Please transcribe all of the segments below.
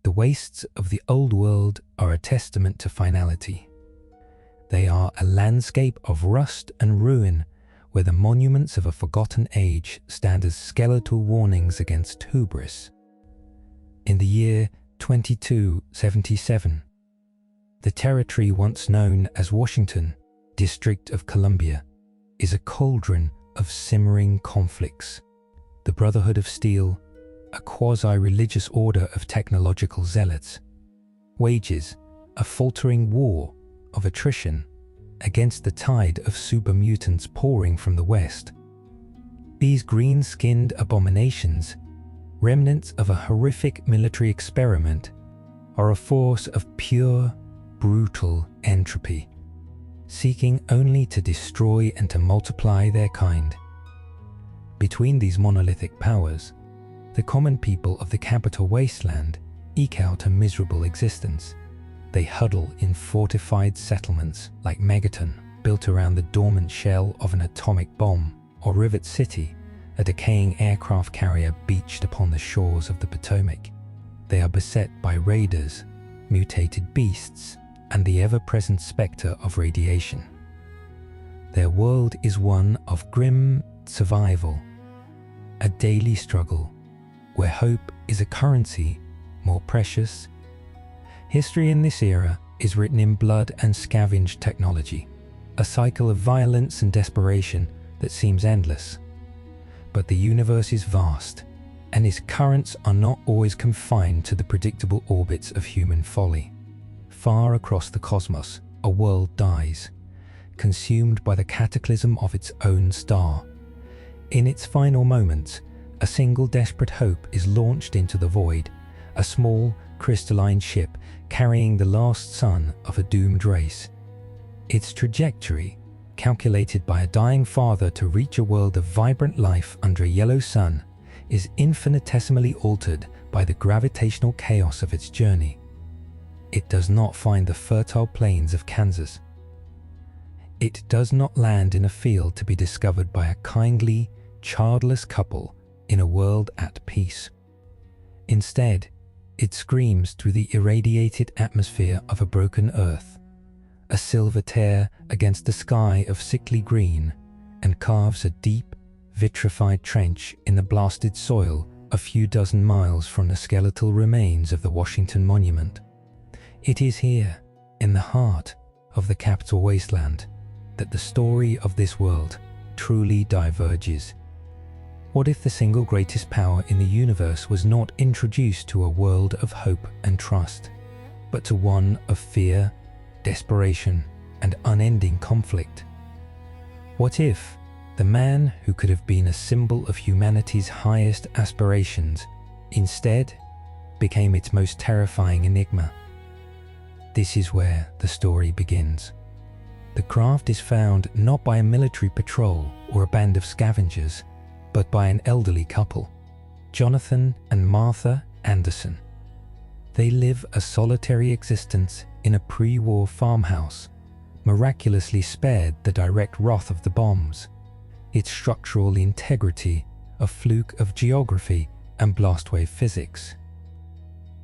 The wastes of the old world are a testament to finality. They are a landscape of rust and ruin, where the monuments of a forgotten age stand as skeletal warnings against hubris. In the year 2277, the territory once known as Washington, District of Columbia, is a cauldron of simmering conflicts. The Brotherhood of Steel, a quasi-religious order of technological zealots, wages a faltering war of attrition against the tide of super mutants pouring from the West. These green-skinned abominations, remnants of a horrific military experiment, are a force of pure, brutal entropy, seeking only to destroy and to multiply their kind. Between these monolithic powers, the common people of the capital Wasteland eke out a miserable existence. They huddle in fortified settlements like Megaton, built around the dormant shell of an atomic bomb, or Rivet City, a decaying aircraft carrier beached upon the shores of the Potomac. They are beset by raiders, mutated beasts, and the ever-present spectre of radiation. Their world is one of grim survival, a daily struggle where hope is a currency more precious. History in this era is written in blood and scavenged technology, a cycle of violence and desperation that seems endless. But the universe is vast, and its currents are not always confined to the predictable orbits of human folly. Far across the cosmos, a world dies, consumed by the cataclysm of its own star. In its final moments, a single desperate hope is launched into the void, a small, crystalline ship carrying the last son of a doomed race. Its trajectory, calculated by a dying father to reach a world of vibrant life under a yellow sun, is infinitesimally altered by the gravitational chaos of its journey. It does not find the fertile plains of Kansas. It does not land in a field to be discovered by a kindly, childless couple in a world at peace. Instead, it screams through the irradiated atmosphere of a broken earth, a silver tear against a sky of sickly green, and carves a deep, vitrified trench in the blasted soil a few dozen miles from the skeletal remains of the Washington Monument. It is here, in the heart of the capital Wasteland, that the story of this world truly diverges. What if the single greatest power in the universe was not introduced to a world of hope and trust, but to one of fear, desperation, and unending conflict? What if the man who could have been a symbol of humanity's highest aspirations instead became its most terrifying enigma? This is where the story begins. The craft is found not by a military patrol or a band of scavengers, but by an elderly couple, Jonathan and Martha Anderson. They live a solitary existence in a pre-war farmhouse, miraculously spared the direct wrath of the bombs, its structural integrity a fluke of geography and blastwave physics.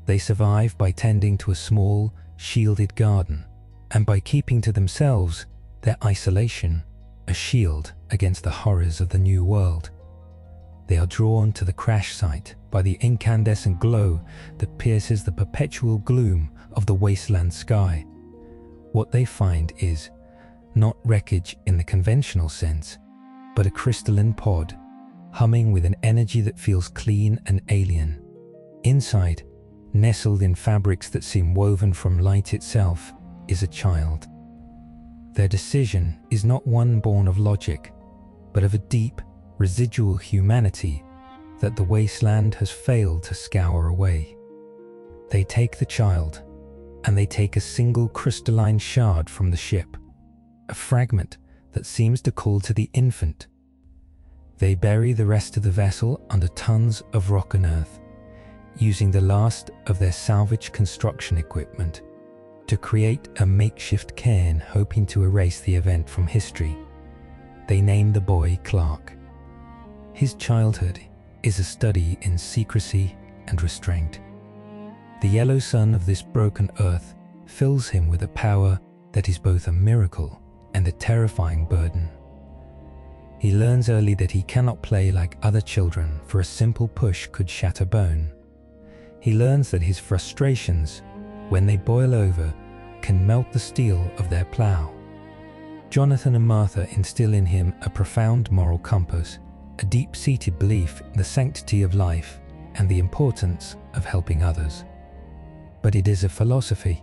They survive by tending to a small, shielded garden, and by keeping to themselves, their isolation, a shield against the horrors of the new world. They are drawn to the crash site by the incandescent glow that pierces the perpetual gloom of the wasteland sky. What they find is not wreckage in the conventional sense, but a crystalline pod, humming with an energy that feels clean and alien. Inside, nestled in fabrics that seem woven from light itself, is a child. Their decision is not one born of logic, but of a deep, residual humanity that the wasteland has failed to scour away. They take the child, and they take a single crystalline shard from the ship, a fragment that seems to call to the infant. They bury the rest of the vessel under tons of rock and earth, using the last of their salvage construction equipment to create a makeshift cairn, hoping to erase the event from history. They name the boy Clark. His childhood is a study in secrecy and restraint. The yellow sun of this broken earth fills him with a power that is both a miracle and a terrifying burden. He learns early that he cannot play like other children, for a simple push could shatter bone. He learns that his frustrations, when they boil over, can melt the steel of their plow. Jonathan and Martha instill in him a profound moral compass, a deep-seated belief in the sanctity of life and the importance of helping others. But it is a philosophy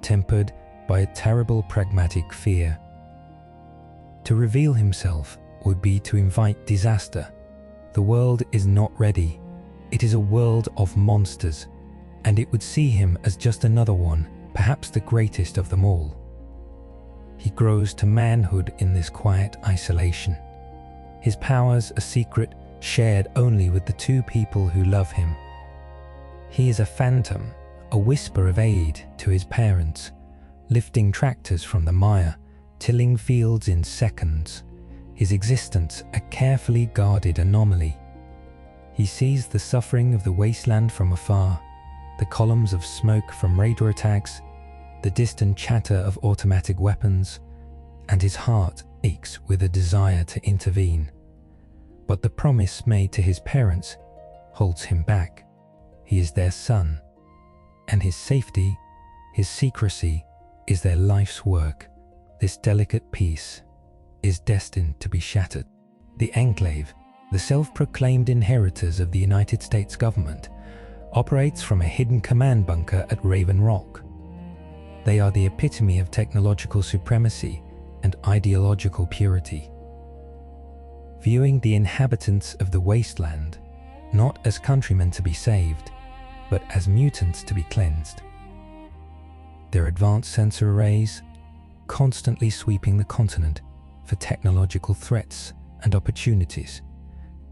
tempered by a terrible pragmatic fear. To reveal himself would be to invite disaster. The world is not ready. It is a world of monsters, and it would see him as just another one, perhaps the greatest of them all. He grows to manhood in this quiet isolation. His powers a secret shared only with the two people who love him. He is a phantom, a whisper of aid to his parents, lifting tractors from the mire, tilling fields in seconds. His existence a carefully guarded anomaly. He sees the suffering of the wasteland from afar, the columns of smoke from radar attacks, the distant chatter of automatic weapons, and his heart aches with a desire to intervene. But the promise made to his parents holds him back. He is their son, and his safety, his secrecy, is their life's work. This delicate peace is destined to be shattered. The Enclave, the self-proclaimed inheritors of the United States government, operates from a hidden command bunker at Raven Rock. They are the epitome of technological supremacy and ideological purity. Viewing the inhabitants of the Wasteland not as countrymen to be saved, but as mutants to be cleansed. Their advanced sensor arrays, constantly sweeping the continent for technological threats and opportunities,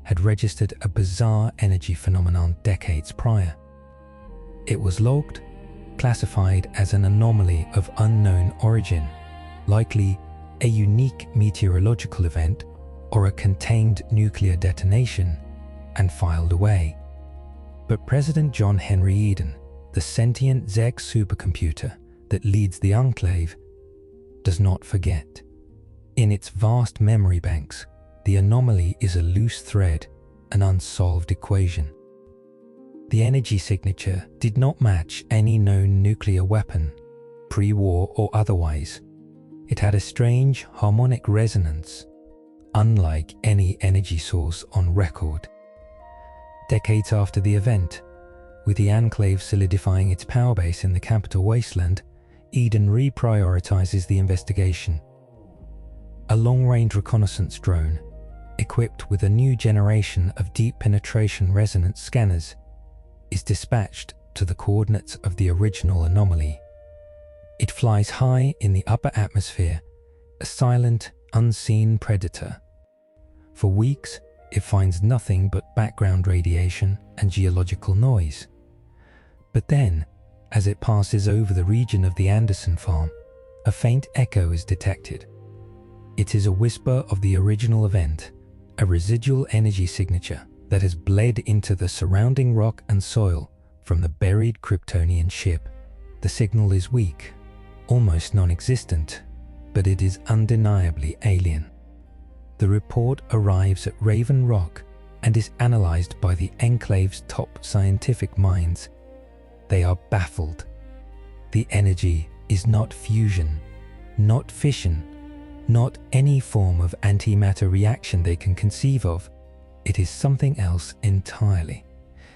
had registered a bizarre energy phenomenon decades prior. It was logged, classified as an anomaly of unknown origin, likely a unique meteorological event or a contained nuclear detonation, and filed away. But President John Henry Eden, the sentient Zeg supercomputer that leads the Enclave, does not forget. In its vast memory banks, the anomaly is a loose thread, an unsolved equation. The energy signature did not match any known nuclear weapon, pre-war or otherwise. It had a strange harmonic resonance, unlike any energy source on record. Decades after the event, with the Enclave solidifying its power base in the capital Wasteland, Eden reprioritizes the investigation. A long-range reconnaissance drone, equipped with a new generation of deep-penetration resonance scanners, is dispatched to the coordinates of the original anomaly. It flies high in the upper atmosphere, a silent, unseen predator. For weeks, it finds nothing but background radiation and geological noise. But then, as it passes over the region of the Anderson farm, a faint echo is detected. It is a whisper of the original event, a residual energy signature that has bled into the surrounding rock and soil from the buried Kryptonian ship. The signal is weak, almost non-existent, but it is undeniably alien. The report arrives at Raven Rock and is analyzed by the Enclave's top scientific minds. They are baffled. The energy is not fusion, not fission, not any form of antimatter reaction they can conceive of. It is something else entirely,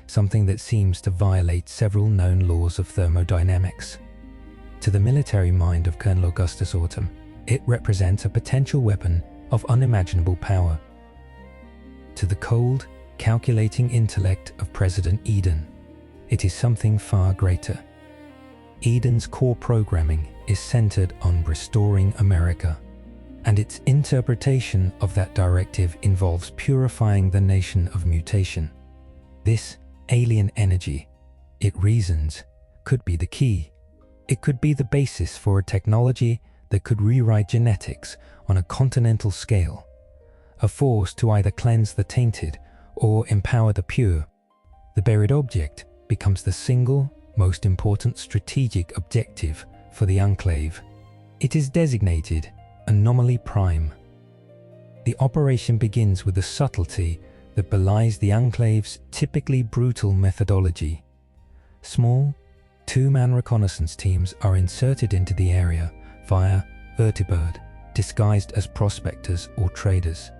something that seems to violate several known laws of thermodynamics. To the military mind of Colonel Augustus Autumn, it represents a potential weapon of unimaginable power. To the cold, calculating intellect of President Eden, it is something far greater. Eden's core programming is centered on restoring America, and its interpretation of that directive involves purifying the nation of mutation. This alien energy, it reasons, could be the key. It could be the basis for a technology that could rewrite genetics on a continental scale, a force to either cleanse the tainted or empower the pure. The buried object becomes the single, most important strategic objective for the Enclave. It is designated Anomaly Prime. The operation begins with a subtlety that belies the Enclave's typically brutal methodology. Small, two-man reconnaissance teams are inserted into the area via vertibird, disguised as prospectors or traders.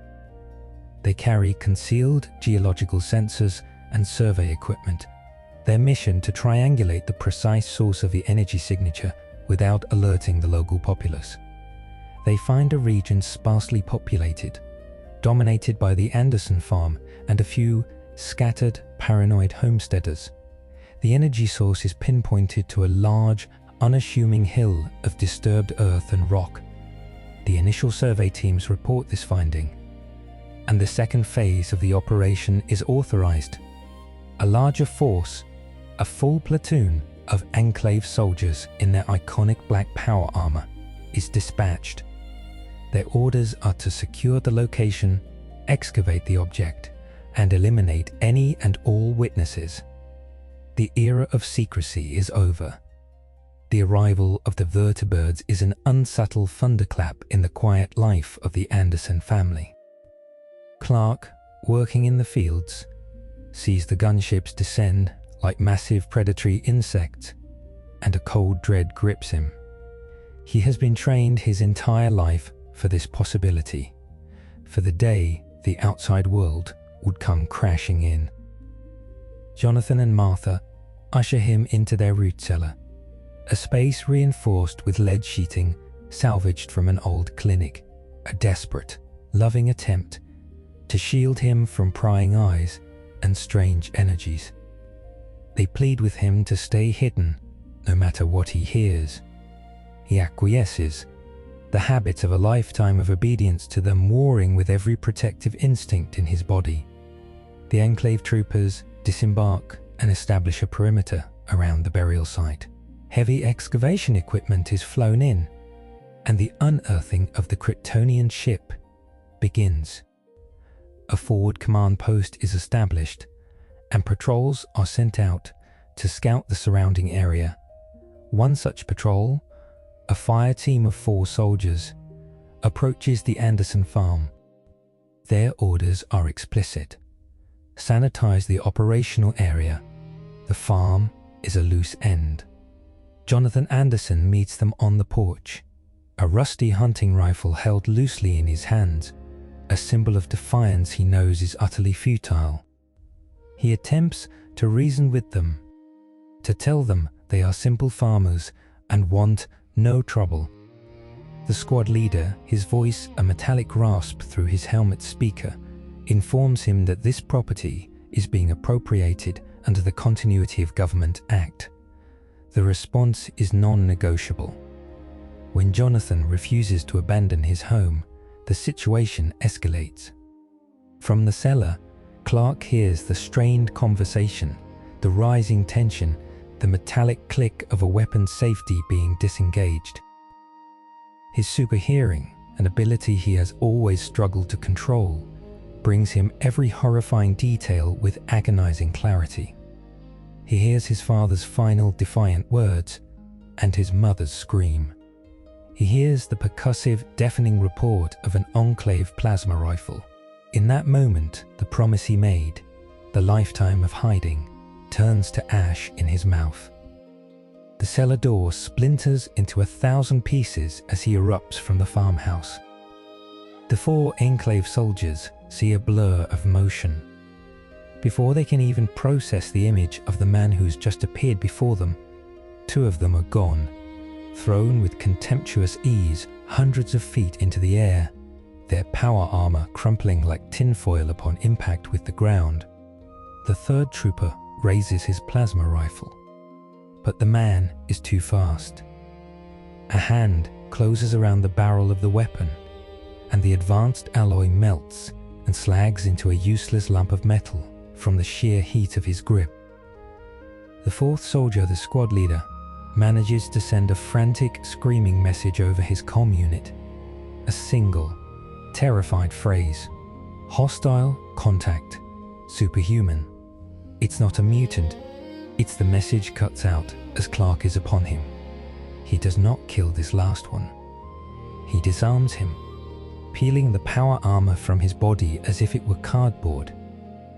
They carry concealed geological sensors and survey equipment, their mission to triangulate the precise source of the energy signature without alerting the local populace. They find a region sparsely populated, dominated by the Anderson farm and a few scattered, paranoid homesteaders. The energy source is pinpointed to a large, unassuming hill of disturbed earth and rock. The initial survey teams report this finding, and the second phase of the operation is authorized. A larger force, a full platoon of Enclave soldiers in their iconic black power armor, is dispatched. Their orders are to secure the location, excavate the object, and eliminate any and all witnesses. The era of secrecy is over. The arrival of the vertibirds is an unsubtle thunderclap in the quiet life of the Anderson family. Clark, working in the fields, sees the gunships descend like massive predatory insects, and a cold dread grips him. He has been trained his entire life for this possibility, for the day the outside world would come crashing in. Jonathan and Martha usher him into their root cellar, a space reinforced with lead sheeting salvaged from an old clinic, a desperate, loving attempt to shield him from prying eyes and strange energies. They plead with him to stay hidden, no matter what he hears. He acquiesces, the habit of a lifetime of obedience to them warring with every protective instinct in his body. The Enclave troopers disembark and establish a perimeter around the burial site. Heavy excavation equipment is flown in, and the unearthing of the Kryptonian ship begins. A forward command post is established, and patrols are sent out to scout the surrounding area. One such patrol, a fire team of 4 soldiers, approaches the Anderson farm. Their orders are explicit. Sanitize the operational area. The farm is a loose end. Jonathan Anderson meets them on the porch, a rusty hunting rifle held loosely in his hands, a symbol of defiance he knows is utterly futile. He attempts to reason with them, to tell them they are simple farmers and want no trouble. The squad leader, his voice a metallic rasp through his helmet speaker, informs him that this property is being appropriated under the Continuity of Government Act. The response is non-negotiable. When Jonathan refuses to abandon his home, the situation escalates. From the cellar, Clark hears the strained conversation, the rising tension, the metallic click of a weapon's safety being disengaged. His superhearing, an ability he has always struggled to control, brings him every horrifying detail with agonizing clarity. He hears his father's final defiant words and his mother's scream. He hears the percussive, deafening report of an Enclave plasma rifle. In that moment, the promise he made, the lifetime of hiding, turns to ash in his mouth. The cellar door splinters into 1,000 pieces as he erupts from the farmhouse. The 4 Enclave soldiers see a blur of motion. Before they can even process the image of the man who's just appeared before them, 2 of them are gone, thrown with contemptuous ease hundreds of feet into the air, their power armor crumpling like tinfoil upon impact with the ground. The 3rd trooper raises his plasma rifle, but the man is too fast. A hand closes around the barrel of the weapon, and the advanced alloy melts and slags into a useless lump of metal from the sheer heat of his grip. The 4th soldier, the squad leader, manages to send a frantic, screaming message over his comm unit. A single, terrified phrase. Hostile contact. Superhuman. It's not a mutant. It's the message cuts out as Clark is upon him. He does not kill this last one. He disarms him, peeling the power armor from his body as if it were cardboard,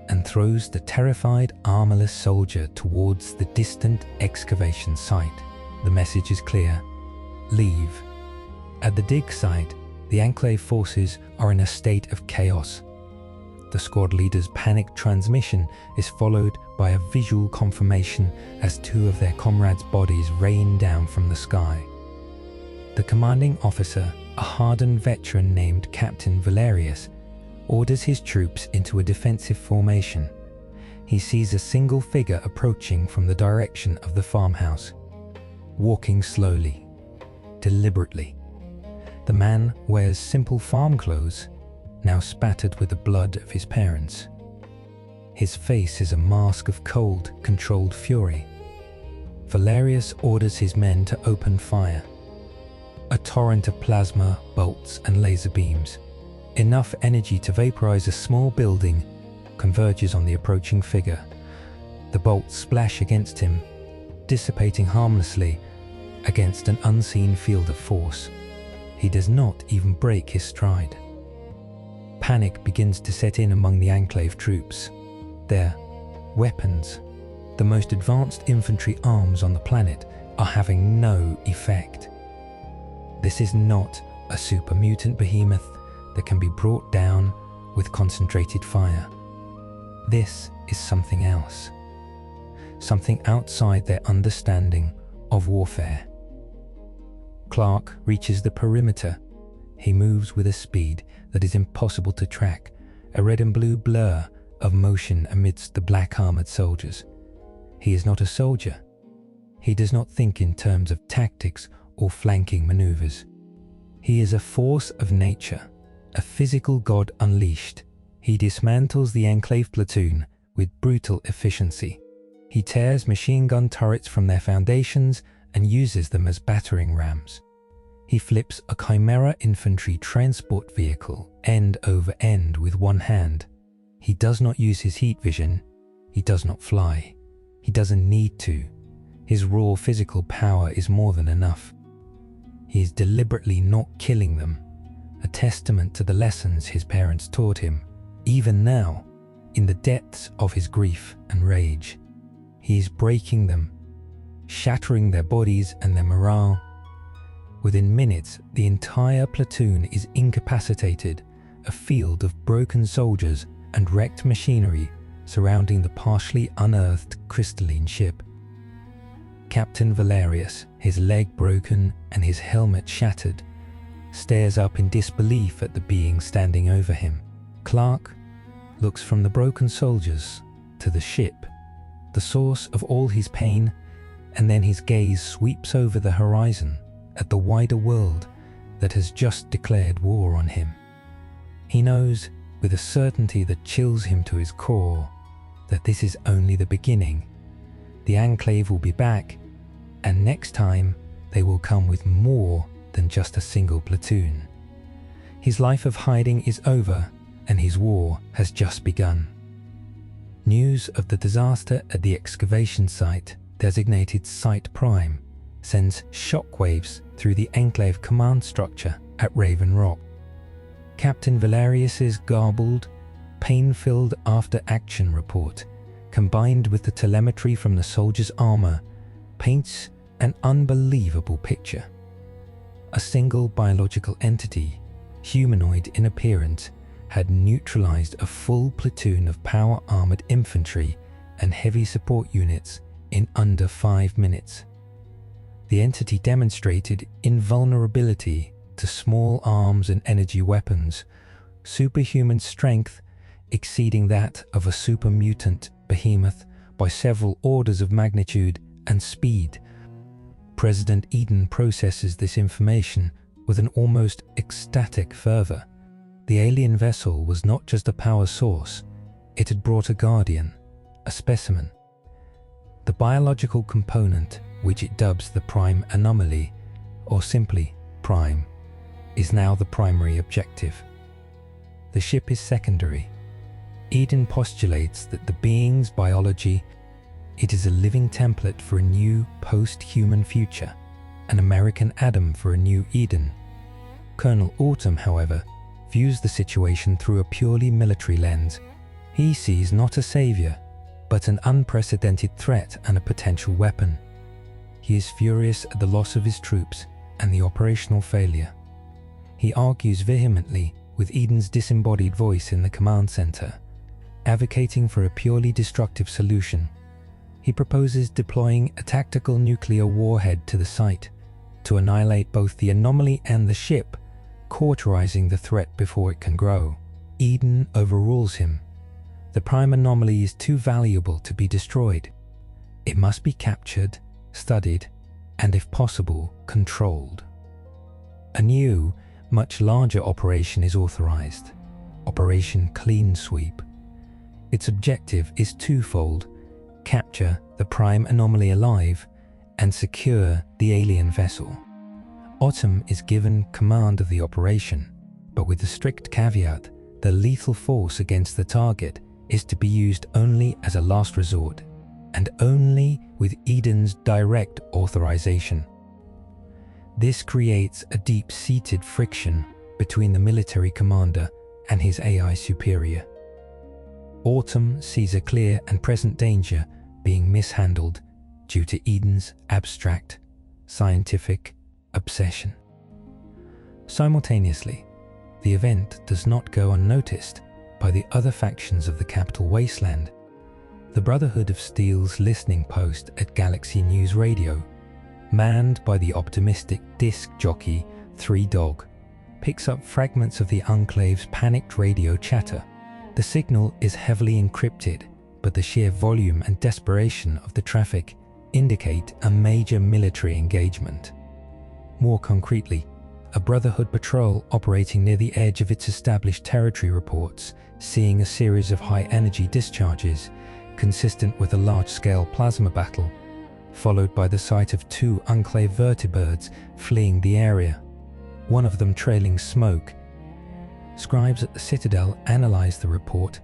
and throws the terrified, armorless soldier towards the distant excavation site. The message is clear: leave. At the dig site, the Enclave forces are in a state of chaos. The squad leader's panicked transmission is followed by a visual confirmation as two of their comrades' bodies rain down from the sky. The commanding officer, a hardened veteran named Captain Valerius, orders his troops into a defensive formation. He sees a single figure approaching from the direction of the farmhouse, walking slowly, deliberately. The man wears simple farm clothes, now spattered with the blood of his parents. His face is a mask of cold, controlled fury. Valerius orders his men to open fire. A torrent of plasma, bolts, and laser beams, enough energy to vaporize a small building, converges on the approaching figure. The bolts splash against him, dissipating harmlessly against an unseen field of force. He does not even break his stride. Panic begins to set in among the Enclave troops. Their weapons, the most advanced infantry arms on the planet, are having no effect. This is not a super mutant behemoth that can be brought down with concentrated fire. This is something else. Something outside their understanding of warfare. Clark reaches the perimeter. He moves with a speed that is impossible to track, a red and blue blur of motion amidst the black armored soldiers. He is not a soldier. He does not think in terms of tactics or flanking maneuvers. He is a force of nature, a physical god unleashed. He dismantles the Enclave platoon with brutal efficiency. He tears machine gun turrets from their foundations and uses them as battering rams. He flips a Chimera infantry transport vehicle end over end with one hand. He does not use his heat vision. He does not fly. He doesn't need to. His raw physical power is more than enough. He is deliberately not killing them, a testament to the lessons his parents taught him. Even now, in the depths of his grief and rage, he is breaking them, shattering their bodies and their morale. Within minutes, the entire platoon is incapacitated, a field of broken soldiers and wrecked machinery surrounding the partially unearthed crystalline ship. Captain Valerius, his leg broken and his helmet shattered, stares up in disbelief at the being standing over him. Clark looks from the broken soldiers to the ship, the source of all his pain, and then his gaze sweeps over the horizon at the wider world that has just declared war on him. He knows, with a certainty that chills him to his core, that this is only the beginning. The Enclave will be back, and next time they will come with more than just a single platoon. His life of hiding is over, and his war has just begun. News of the disaster at the excavation site, designated Site Prime, sends shockwaves through the Enclave command structure at Raven Rock. Captain Valerius's garbled, pain-filled after-action report, combined with the telemetry from the soldier's armor, paints an unbelievable picture. A single biological entity, humanoid in appearance, had neutralized a full platoon of power-armored infantry and heavy support units in under 5 minutes. The entity demonstrated invulnerability to small arms and energy weapons, superhuman strength exceeding that of a super mutant behemoth by several orders of magnitude, and speed. President Eden processes this information with an almost ecstatic fervor. The alien vessel was not just a power source, it had brought a guardian, a specimen. The biological component, which it dubs the Prime Anomaly, or simply Prime, is now the primary objective. The ship is secondary. Eden postulates that the being's biology It is a living template for a new post-human future, an American Adam for a new Eden. Colonel Autumn, however, views the situation through a purely military lens. He sees not a savior, but an unprecedented threat and a potential weapon. He is furious at the loss of his troops and the operational failure. He argues vehemently with Eden's disembodied voice in the command center, advocating for a purely destructive solution. He proposes deploying a tactical nuclear warhead to the site to annihilate both the anomaly and the ship, cauterizing the threat before it can grow. Eden overrules him. The prime anomaly is too valuable to be destroyed. It must be captured, studied, and if possible, controlled. A new, much larger operation is authorized, Operation Clean Sweep. Its objective is twofold: capture the prime anomaly alive and secure the alien vessel. Autumn is given command of the operation, but with the strict caveat that lethal force against the target is to be used only as a last resort, and only with Eden's direct authorization. This creates a deep-seated friction between the military commander and his AI superior. Autumn sees a clear and present danger being mishandled due to Eden's abstract, scientific obsession. Simultaneously, the event does not go unnoticed by the other factions of the capital Wasteland. The Brotherhood of Steel's listening post at Galaxy News Radio, manned by the optimistic disc jockey 3Dog, picks up fragments of the Enclave's panicked radio chatter. The signal is heavily encrypted, but the sheer volume and desperation of the traffic indicate a major military engagement. More concretely, a Brotherhood patrol operating near the edge of its established territory reports seeing a series of high-energy discharges consistent with a large-scale plasma battle, followed by the sight of two Enclave vertibirds fleeing the area, one of them trailing smoke. Scribes at the Citadel analyze the report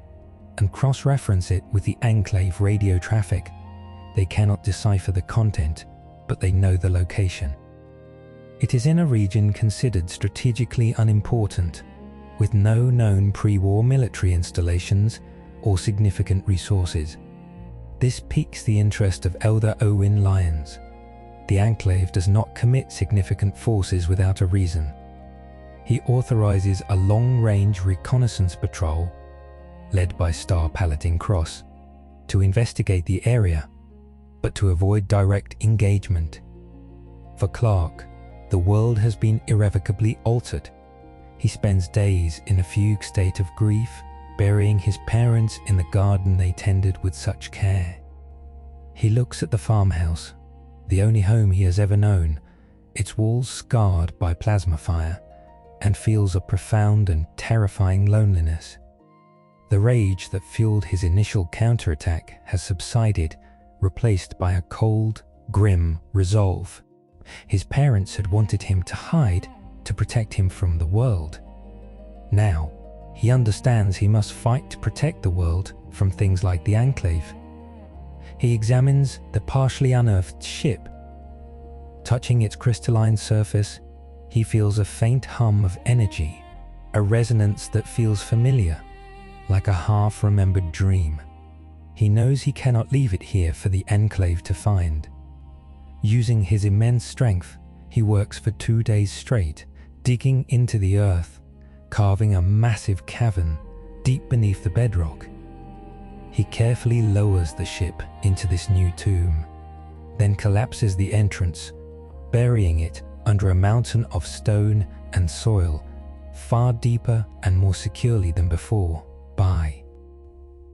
and cross-reference it with the Enclave radio traffic. They cannot decipher the content, but they know the location. It is in a region considered strategically unimportant, with no known pre-war military installations or significant resources. This piques the interest of Elder Owen Lyons. The Enclave does not commit significant forces without a reason. He authorizes a long-range reconnaissance patrol, led by Star Paladin Cross, to investigate the area, but to avoid direct engagement. For Clark, the world has been irrevocably altered. He spends days in a fugue state of grief, burying his parents in the garden they tended with such care. He looks at the farmhouse, the only home he has ever known, its walls scarred by plasma fire, and feels a profound and terrifying loneliness. The rage that fueled his initial counterattack has subsided, replaced by a cold, grim resolve. His parents had wanted him to hide to protect him from the world. Now, he understands he must fight to protect the world from things like the Enclave. He examines the partially unearthed ship. Touching its crystalline surface, he feels a faint hum of energy, a resonance that feels familiar, like a half-remembered dream. He knows he cannot leave it here for the Enclave to find. Using his immense strength, he works for 2 days straight, digging into the earth, carving a massive cavern deep beneath the bedrock. He carefully lowers the ship into this new tomb, then collapses the entrance, burying it under a mountain of stone and soil, far deeper and more securely than before.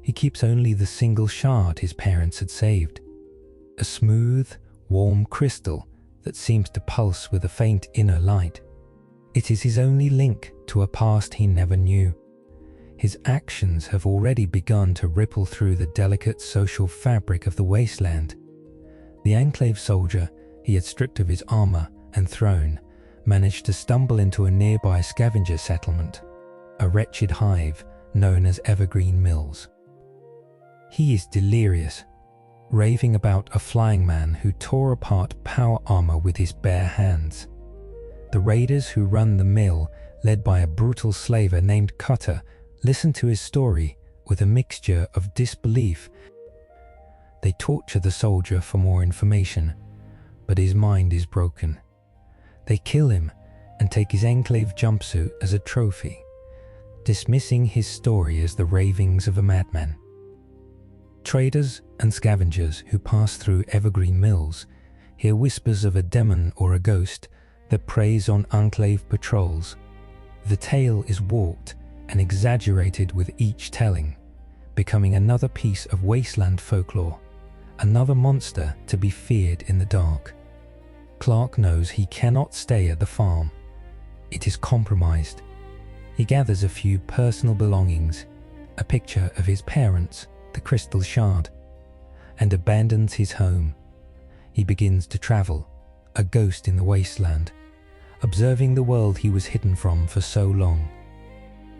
He keeps only the single shard his parents had saved, a smooth, warm crystal that seems to pulse with a faint inner light. It is his only link to a past he never knew. His actions have already begun to ripple through the delicate social fabric of the Wasteland. The Enclave soldier he had stripped of his armor and throne managed to stumble into a nearby scavenger settlement, a wretched hive known as Evergreen Mills. He is delirious, raving about a flying man who tore apart power armor with his bare hands. The raiders who run the mill, led by a brutal slaver named Cutter, listen to his story with a mixture of disbelief. They torture the soldier for more information, but his mind is broken. They kill him and take his enclave jumpsuit as a trophy, dismissing his story as the ravings of a madman. Traders and scavengers who pass through evergreen mills hear whispers of a demon or a ghost that preys on enclave patrols. The tale is warped and exaggerated with each telling, becoming another piece of Wasteland folklore, another monster to be feared in the dark. Clark knows he cannot stay at the farm. It is compromised. He gathers a few personal belongings, a picture of his parents, the crystal shard, and abandons his home. He begins to travel, a ghost in the wasteland, observing the world he was hidden from for so long.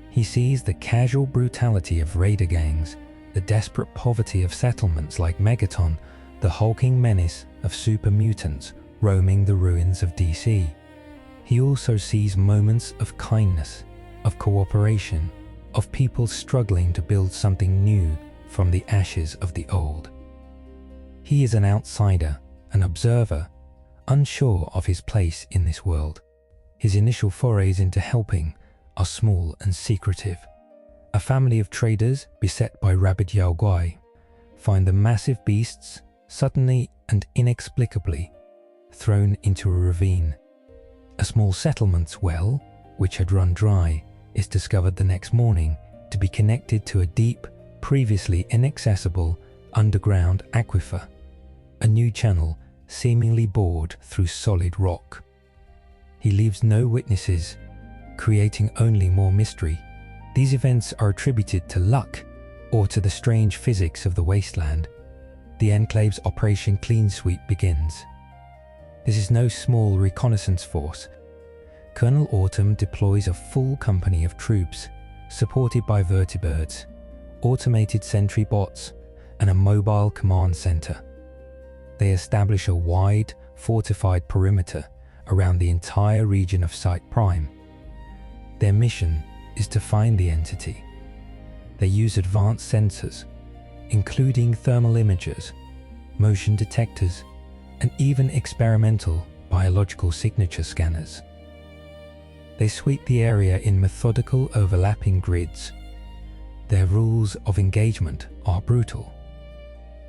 He sees the casual brutality of raider gangs, the desperate poverty of settlements like Megaton, the hulking menace of super mutants roaming the ruins of DC. He also sees moments of kindness, of cooperation, of people struggling to build something new from the ashes of the old. He is an outsider, an observer, unsure of his place in this world. His initial forays into helping are small and secretive. A family of traders beset by rabid yaoguai find the massive beasts suddenly and inexplicably thrown into a ravine. A small settlement's well, which had run dry, is discovered the next morning to be connected to a deep, previously inaccessible underground aquifer, a new channel seemingly bored through solid rock. He leaves no witnesses, creating only more mystery. These events are attributed to luck or to the strange physics of the wasteland. The Enclave's Operation Clean Sweep begins. This is no small reconnaissance force. Colonel Autumn deploys a full company of troops, supported by vertibirds, automated sentry bots, and a mobile command center. They establish a wide, fortified perimeter around the entire region of Site Prime. Their mission is to find the entity. They use advanced sensors, including thermal imagers, motion detectors, and even experimental biological signature scanners. They sweep the area in methodical overlapping grids. Their rules of engagement are brutal.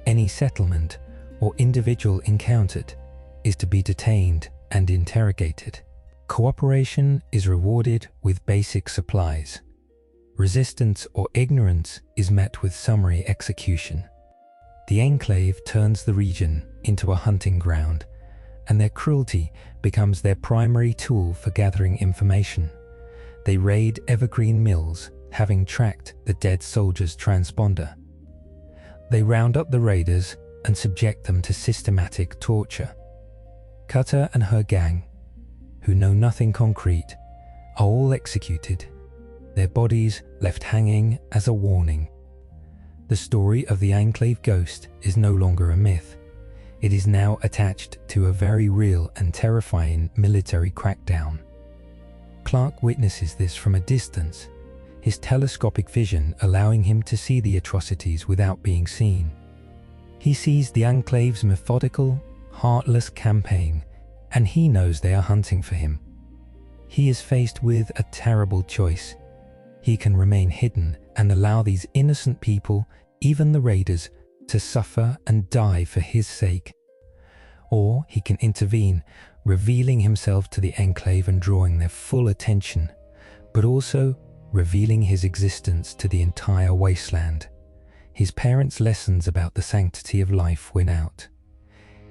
Any settlement or individual encountered is to be detained and interrogated. Cooperation is rewarded with basic supplies. Resistance or ignorance is met with summary execution. The Enclave turns the region into a hunting ground, and their cruelty becomes their primary tool for gathering information. They raid evergreen mills, having tracked the dead soldier's transponder. They round up the raiders and subject them to systematic torture. Cutter and her gang, who know nothing concrete, are all executed, their bodies left hanging as a warning. The story of the Enclave ghost is no longer a myth. It is now attached to a very real and terrifying military crackdown. Clark witnesses this from a distance, his telescopic vision allowing him to see the atrocities without being seen. He sees the Enclave's methodical, heartless campaign, and he knows they are hunting for him. He is faced with a terrible choice. He can remain hidden and allow these innocent people, even the raiders, to suffer and die for his sake. Or he can intervene, revealing himself to the Enclave and drawing their full attention, but also revealing his existence to the entire wasteland. His parents' lessons about the sanctity of life win out.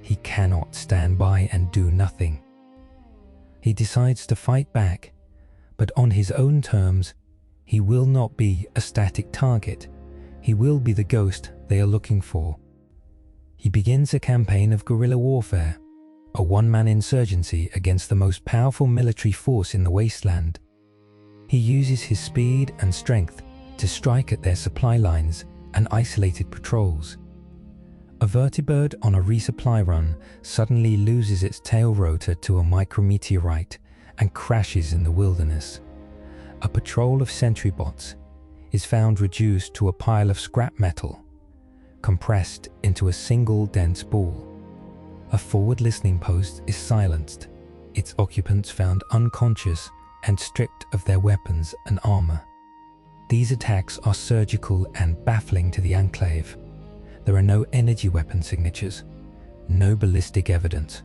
He cannot stand by and do nothing. He decides to fight back, but on his own terms. He will not be a static target. He will be the ghost they are looking for. He begins a campaign of guerrilla warfare, a one-man insurgency against the most powerful military force in the wasteland. He uses his speed and strength to strike at their supply lines and isolated patrols. A vertibird on a resupply run suddenly loses its tail rotor to a micrometeorite and crashes in the wilderness. A patrol of sentry bots is found reduced to a pile of scrap metal, compressed into a single dense ball. A forward listening post is silenced, its occupants found unconscious and stripped of their weapons and armor. These attacks are surgical and baffling to the Enclave. There are no energy weapon signatures, no ballistic evidence,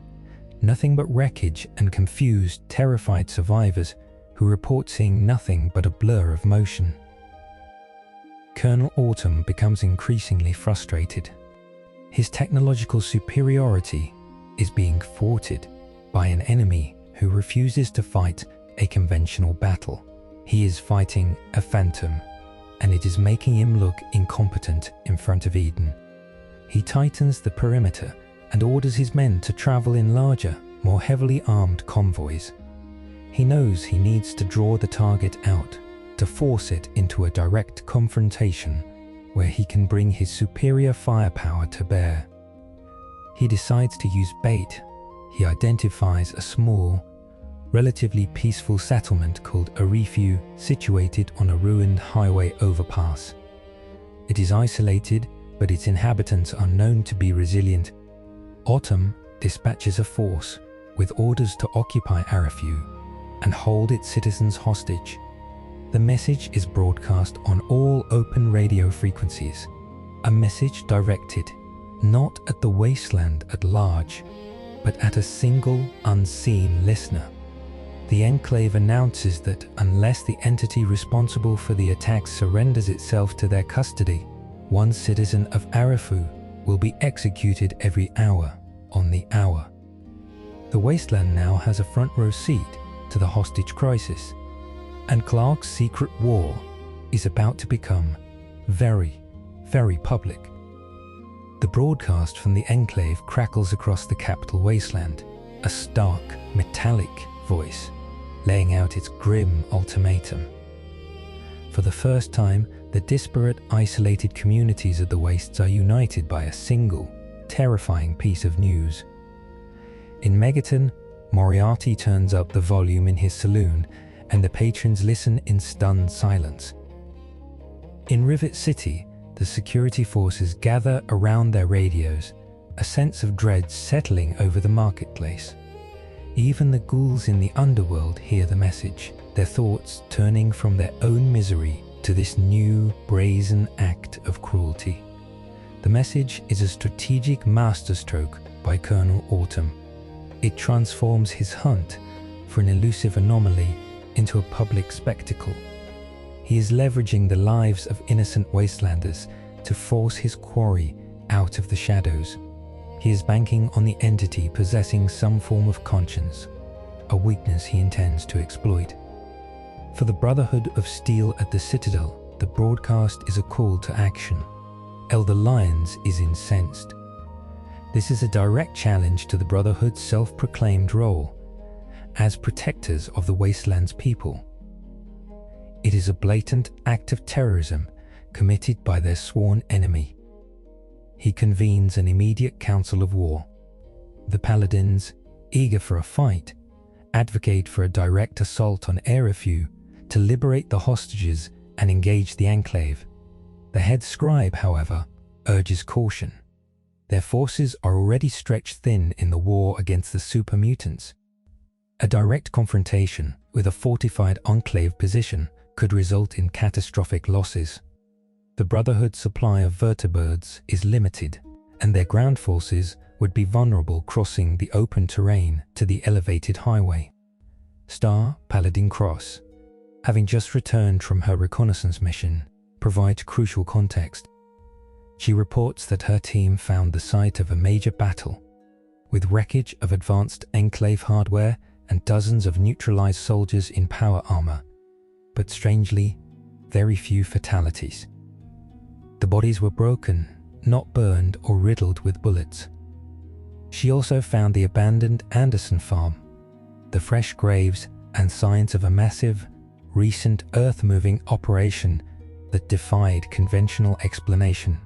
nothing but wreckage and confused, terrified survivors who report seeing nothing but a blur of motion. Colonel Autumn becomes increasingly frustrated. His technological superiority is being thwarted by an enemy who refuses to fight a conventional battle. He is fighting a phantom, and it is making him look incompetent in front of Eden. He tightens the perimeter and orders his men to travel in larger, more heavily armed convoys. He knows he needs to draw the target out, to force it into a direct confrontation where he can bring his superior firepower to bear. He decides to use bait. He identifies a small, relatively peaceful settlement called Arifu, situated on a ruined highway overpass. It is isolated, but its inhabitants are known to be resilient. Autumn dispatches a force with orders to occupy Arifu and hold its citizens hostage. The message is broadcast on all open radio frequencies, a message directed not at the Wasteland at large, but at a single, unseen listener. The Enclave announces that unless the entity responsible for the attacks surrenders itself to their custody, one citizen of Arifu will be executed every hour on the hour. The Wasteland now has a front row seat to the hostage crisis, and Clark's secret war is about to become very, very public. The broadcast from the Enclave crackles across the capital Wasteland, a stark, metallic voice laying out its grim ultimatum. For the first time, the disparate, isolated communities of the Wastes are united by a single, terrifying piece of news. In Megaton, Moriarty turns up the volume in his saloon, and the patrons listen in stunned silence. In Rivet City, the security forces gather around their radios, a sense of dread settling over the marketplace. Even the ghouls in the underworld hear the message, their thoughts turning from their own misery to this new, brazen act of cruelty. The message is a strategic masterstroke by Colonel Autumn. It transforms his hunt for an elusive anomaly into a public spectacle. He is leveraging the lives of innocent wastelanders to force his quarry out of the shadows. He is banking on the entity possessing some form of conscience, a weakness he intends to exploit. For the Brotherhood of Steel at the Citadel, the broadcast is a call to action. Elder Lyons is incensed. This is a direct challenge to the Brotherhood's self-proclaimed role as protectors of the Wasteland's people. It is a blatant act of terrorism committed by their sworn enemy. He convenes an immediate council of war. The Paladins, eager for a fight, advocate for a direct assault on Arifu to liberate the hostages and engage the Enclave. The head scribe, however, urges caution. Their forces are already stretched thin in the war against the super mutants. A direct confrontation with a fortified Enclave position could result in catastrophic losses. The Brotherhood's supply of vertibirds is limited, and their ground forces would be vulnerable crossing the open terrain to the elevated highway. Star Paladin Cross, having just returned from her reconnaissance mission, provides crucial context. She reports that her team found the site of a major battle, with wreckage of advanced Enclave hardware and dozens of neutralized soldiers in power armor, but strangely, very few fatalities. The bodies were broken, not burned or riddled with bullets. She also found the abandoned Anderson farm, the fresh graves and signs of a massive, recent earth-moving operation that defied conventional explanation.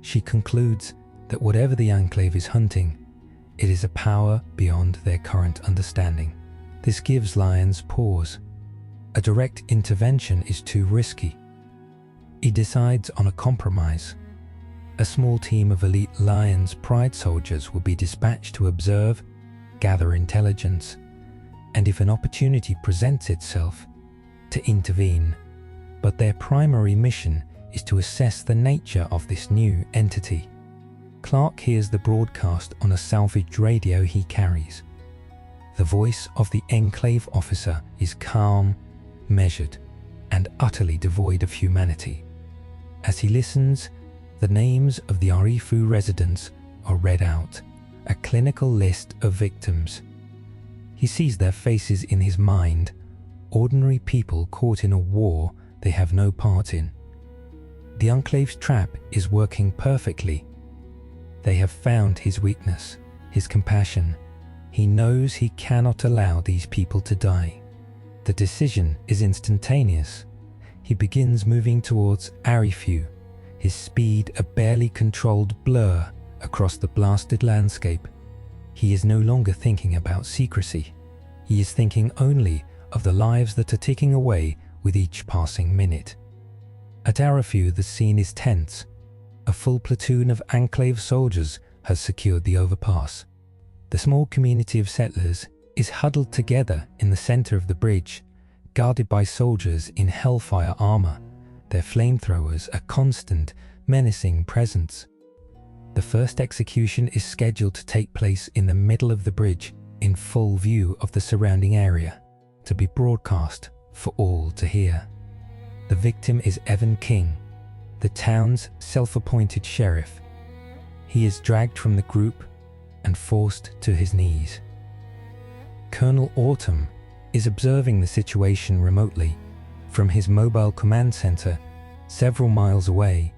She concludes that whatever the Enclave is hunting, it is a power beyond their current understanding. This gives Lions pause. A direct intervention is too risky. He decides on a compromise. A small team of elite Lions Pride soldiers will be dispatched to observe, gather intelligence, and if an opportunity presents itself, to intervene. But their primary mission is to assess the nature of this new entity. Clark hears the broadcast on a salvaged radio he carries. The voice of the Enclave officer is calm, measured, and utterly devoid of humanity. As he listens, the names of the Arifu residents are read out, a clinical list of victims. He sees their faces in his mind, ordinary people caught in a war they have no part in. The Enclave's trap is working perfectly. They have found his weakness, his compassion. He knows he cannot allow these people to die. The decision is instantaneous. He begins moving towards Arifu, his speed a barely controlled blur across the blasted landscape. He is no longer thinking about secrecy. He is thinking only of the lives that are ticking away with each passing minute. At Arifu, the scene is tense. A full platoon of Enclave soldiers has secured the overpass. The small community of settlers is huddled together in the center of the bridge, guarded by soldiers in hellfire armor, their flamethrowers a constant, menacing presence. The first execution is scheduled to take place in the middle of the bridge, in full view of the surrounding area, to be broadcast for all to hear. The victim is Evan King, the town's self-appointed sheriff. He is dragged from the group and forced to his knees. Colonel Autumn is observing the situation remotely from his mobile command center several miles away,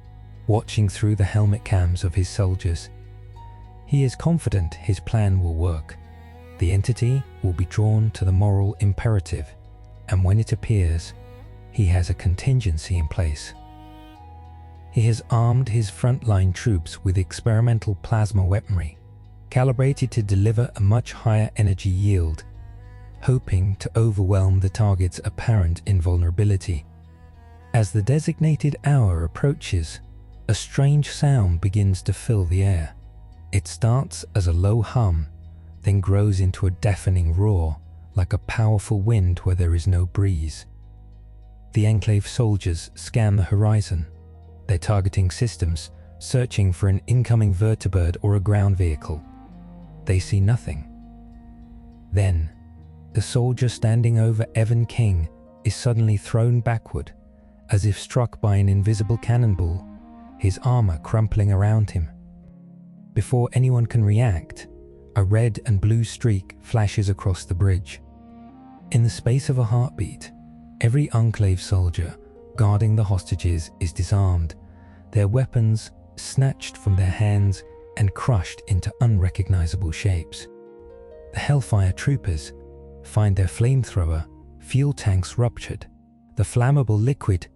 watching through the helmet cams of his soldiers. He is confident his plan will work. The entity will be drawn to the moral imperative, and when it appears, he has a contingency in place. He has armed his frontline troops with experimental plasma weaponry, calibrated to deliver a much higher energy yield, hoping to overwhelm the target's apparent invulnerability. As the designated hour approaches, a strange sound begins to fill the air. It starts as a low hum, then grows into a deafening roar, like a powerful wind where there is no breeze. The Enclave soldiers scan the horizon, their targeting systems searching for an incoming vertibird or a ground vehicle. They see nothing. Then, the soldier standing over Evan King is suddenly thrown backward, as if struck by an invisible cannonball, his armor crumpling around him. Before anyone can react, a red and blue streak flashes across the bridge. In the space of a heartbeat, every Enclave soldier guarding the hostages is disarmed, their weapons snatched from their hands and crushed into unrecognizable shapes. The Hellfire troopers find their flamethrower fuel tanks ruptured, the flammable liquid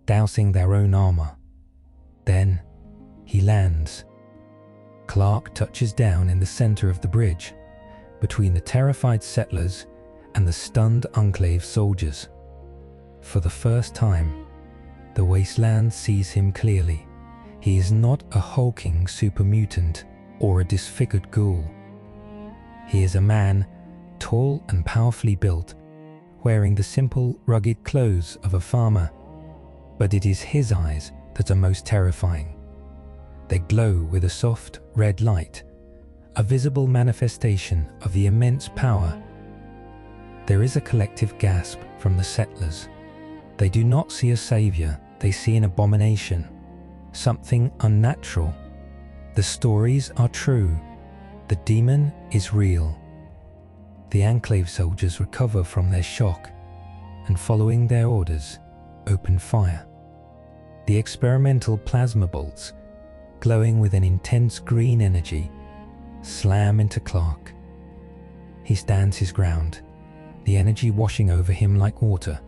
dousing their own armor. Then he lands. Clark touches down in the center of the bridge, between the terrified settlers and the stunned Enclave soldiers. For the first time, the Wasteland sees him clearly. He is not a hulking super mutant or a disfigured ghoul. He is a man, tall and powerfully built, wearing the simple, rugged clothes of a farmer. But it is his eyes that are most terrifying. They glow with a soft, red light, a visible manifestation of the immense power. There is a collective gasp from the settlers. They do not see a savior, they see an abomination, something unnatural. The stories are true. The demon is real. The Enclave soldiers recover from their shock and, following their orders, open fire. The experimental plasma bolts, glowing with an intense green energy, slam into Clark. He stands his ground, the energy washing over him like water,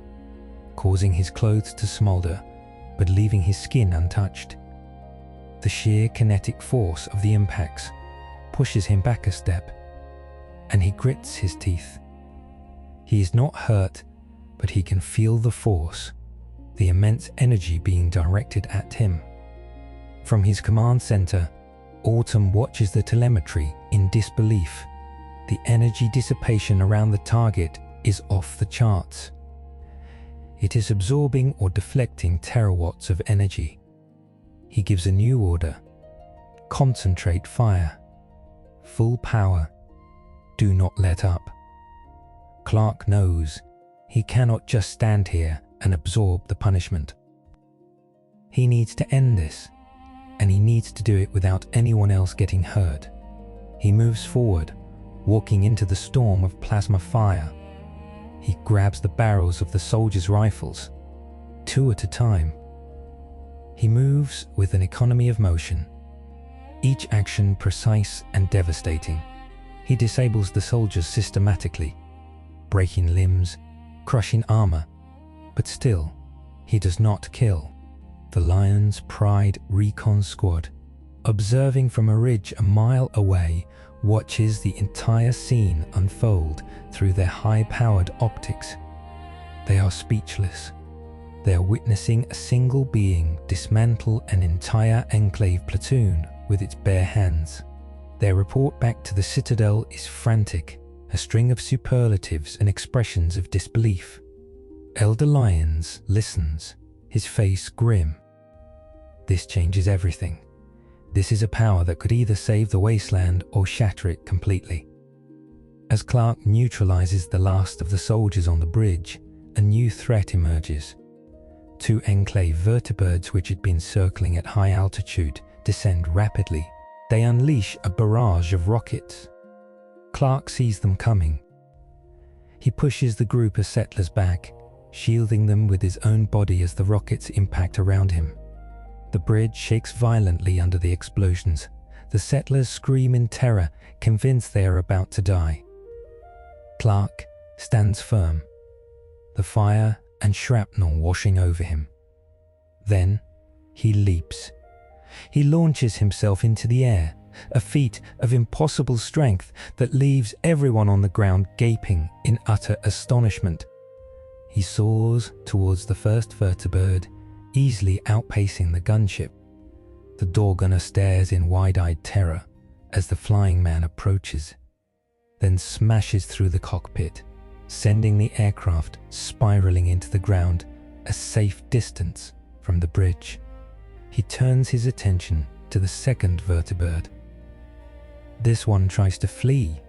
causing his clothes to smolder, but leaving his skin untouched. The sheer kinetic force of the impacts pushes him back a step, and he grits his teeth. He is not hurt, but he can feel the force, the immense energy being directed at him. From his command center, Autumn watches the telemetry in disbelief. The energy dissipation around the target is off the charts. It is absorbing or deflecting terawatts of energy. He gives a new order: concentrate fire, full power, do not let up. Clark knows he cannot just stand here and absorb the punishment. He needs to end this, and he needs to do it without anyone else getting hurt. He moves forward, walking into the storm of plasma fire. He grabs the barrels of the soldiers' rifles, 2 at a time. He moves with an economy of motion, each action precise and devastating. He disables the soldiers systematically, breaking limbs, crushing armor, but still, he does not kill. The Lion's Pride Recon Squad, observing from a ridge a mile away, watches the entire scene unfold through their high-powered optics. They are speechless. They are witnessing a single being dismantle an entire Enclave platoon with its bare hands. Their report back to the Citadel is frantic, a string of superlatives and expressions of disbelief. Elder Lyons listens, his face grim. This changes everything. This is a power that could either save the Wasteland or shatter it completely. As Clark neutralizes the last of the soldiers on the bridge, a new threat emerges. 2 Enclave vertibirds which had been circling at high altitude descend rapidly. They unleash a barrage of rockets. Clark sees them coming. He pushes the group of settlers back, shielding them with his own body as the rockets impact around him. The bridge shakes violently under the explosions. The settlers scream in terror, convinced they are about to die. Clark stands firm, the fire and shrapnel washing over him. Then he leaps. He launches himself into the air, a feat of impossible strength that leaves everyone on the ground gaping in utter astonishment. He soars towards the first vertibird, easily outpacing the gunship. The door gunner stares in wide-eyed terror as the flying man approaches, then smashes through the cockpit, sending the aircraft spiraling into the ground a safe distance from the bridge. He turns his attention to the second vertibird. This one tries to flee,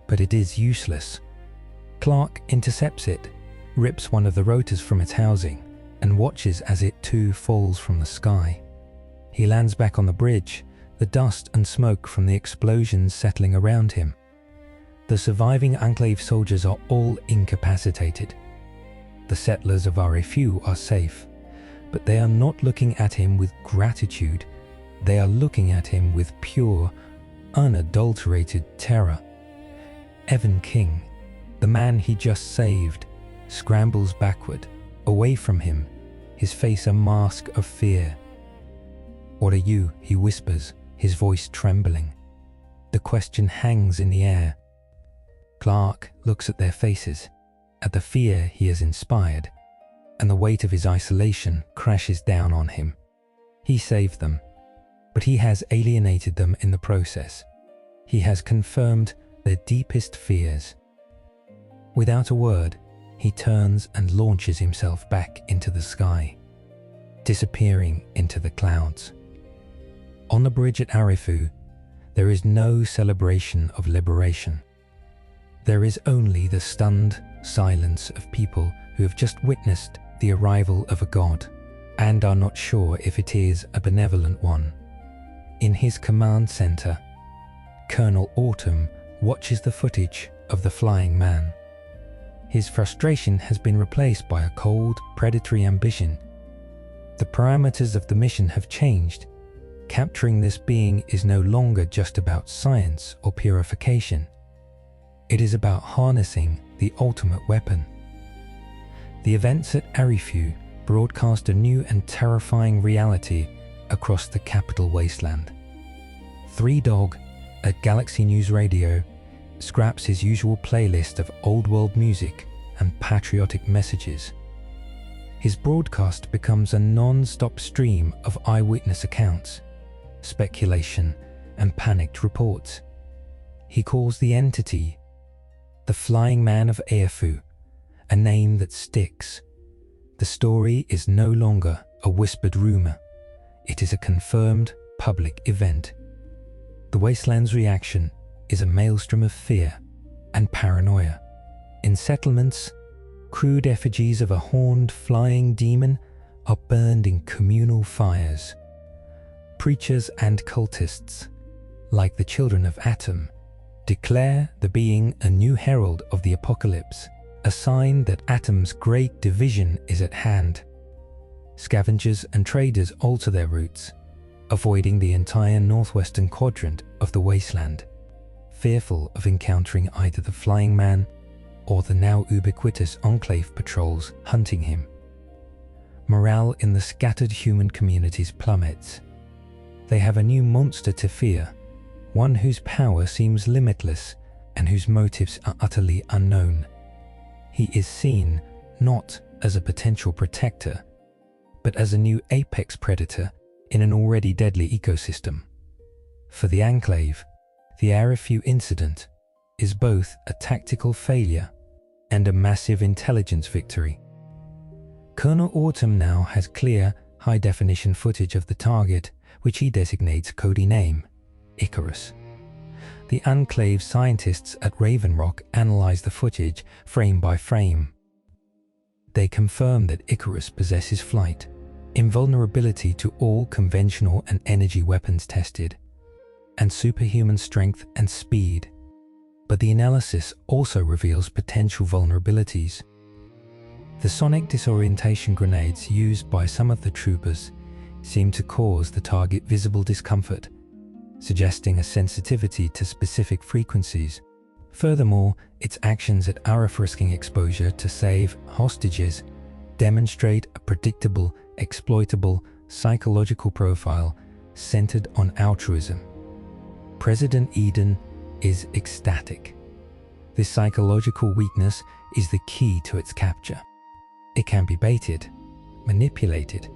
but it is useless. Clark intercepts it, rips one of the rotors from its housing, and watches as it too falls from the sky. He lands back on the bridge, the dust and smoke from the explosions settling around him. The surviving Enclave soldiers are all incapacitated. The settlers of RFU are safe, but they are not looking at him with gratitude. They are looking at him with pure, unadulterated terror. Evan King, the man he just saved, scrambles backward, away from him, his face a mask of fear. "What are you?" he whispers, his voice trembling. The question hangs in the air. Clark looks at their faces, at the fear he has inspired, and the weight of his isolation crashes down on him. He saved them, but he has alienated them in the process. He has confirmed their deepest fears. Without a word, he turns and launches himself back into the sky, disappearing into the clouds. On the bridge at Arifu, there is no celebration of liberation. There is only the stunned silence of people who have just witnessed the arrival of a god, and are not sure if it is a benevolent one. In his command center, Colonel Autumn watches the footage of the flying man. His frustration has been replaced by a cold, predatory ambition. The parameters of the mission have changed. Capturing this being is no longer just about science or purification. It is about harnessing the ultimate weapon. The events at Arifu broadcast a new and terrifying reality across the capital Wasteland. Three Dog, at Galaxy News Radio, scraps his usual playlist of old world music and patriotic messages. His broadcast becomes a non-stop stream of eyewitness accounts, speculation, and panicked reports. He calls the entity the Flying Man of Eofu, a name that sticks. The story is no longer a whispered rumor. It is a confirmed public event. The Wasteland's reaction is a maelstrom of fear and paranoia. In settlements, crude effigies of a horned flying demon are burned in communal fires. Preachers and cultists, like the children of Atom, declare the being a new herald of the apocalypse, a sign that Atom's great division is at hand. Scavengers and traders alter their routes, avoiding the entire northwestern quadrant of the Wasteland, fearful of encountering either the Flying Man or the now ubiquitous Enclave patrols hunting him. Morale in the scattered human communities plummets. They have a new monster to fear, one whose power seems limitless and whose motives are utterly unknown. He is seen not as a potential protector, but as a new apex predator in an already deadly ecosystem. For the Enclave, the Arafew incident is both a tactical failure and a massive intelligence victory. Colonel Autumn now has clear, high-definition footage of the target, which he designates code name Icarus. The Enclave scientists at Raven Rock analyze the footage frame by frame. They confirm that Icarus possesses flight, invulnerability to all conventional and energy weapons tested, and superhuman strength and speed. But the analysis also reveals potential vulnerabilities. The sonic disorientation grenades used by some of the troopers seem to cause the target visible discomfort, suggesting a sensitivity to specific frequencies. Furthermore, its actions at hour-frisking exposure to save hostages demonstrate a predictable, exploitable, psychological profile centered on altruism. President Eden is ecstatic. This psychological weakness is the key to its capture. It can be baited, manipulated.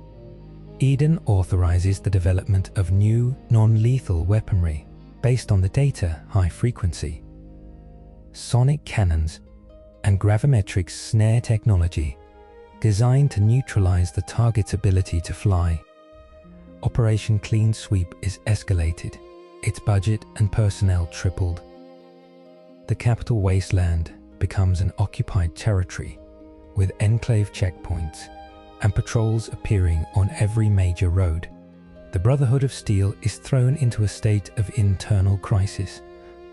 Eden authorizes the development of new, non-lethal weaponry based on the data high frequency. Sonic cannons and gravimetric snare technology designed to neutralize the target's ability to fly. Operation Clean Sweep is escalated, its budget and personnel tripled. The capital Wasteland becomes an occupied territory with Enclave checkpoints and patrols appearing on every major road. The Brotherhood of Steel is thrown into a state of internal crisis.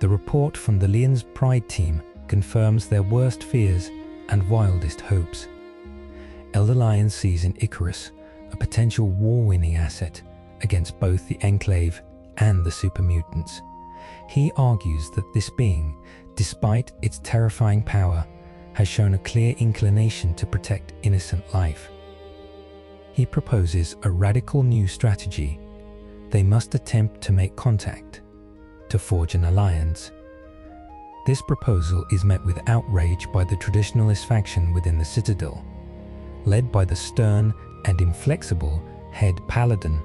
The report from the Lyon's Pride team confirms their worst fears and wildest hopes. Elder Lion sees in Icarus a potential war-winning asset against both the Enclave and the super mutants. He argues that this being, despite its terrifying power, has shown a clear inclination to protect innocent life. He proposes a radical new strategy. They must attempt to make contact, to forge an alliance. This proposal is met with outrage by the traditionalist faction within the Citadel, led by the stern and inflexible head Paladin.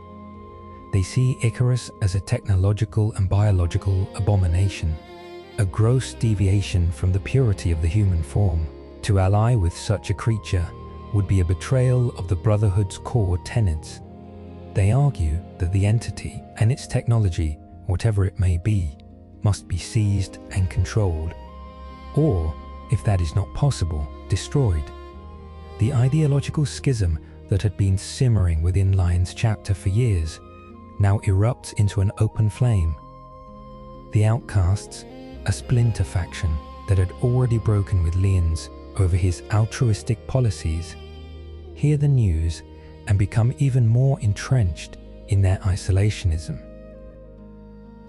They see Icarus as a technological and biological abomination, a gross deviation from the purity of the human form. To ally with such a creature would be a betrayal of the Brotherhood's core tenets. They argue that the entity and its technology, whatever it may be, must be seized and controlled, or, if that is not possible, destroyed. The ideological schism that had been simmering within Lion's chapter for years now erupts into an open flame. The Outcasts, a splinter faction that had already broken with Lyon's over his altruistic policies, hear the news and become even more entrenched in their isolationism.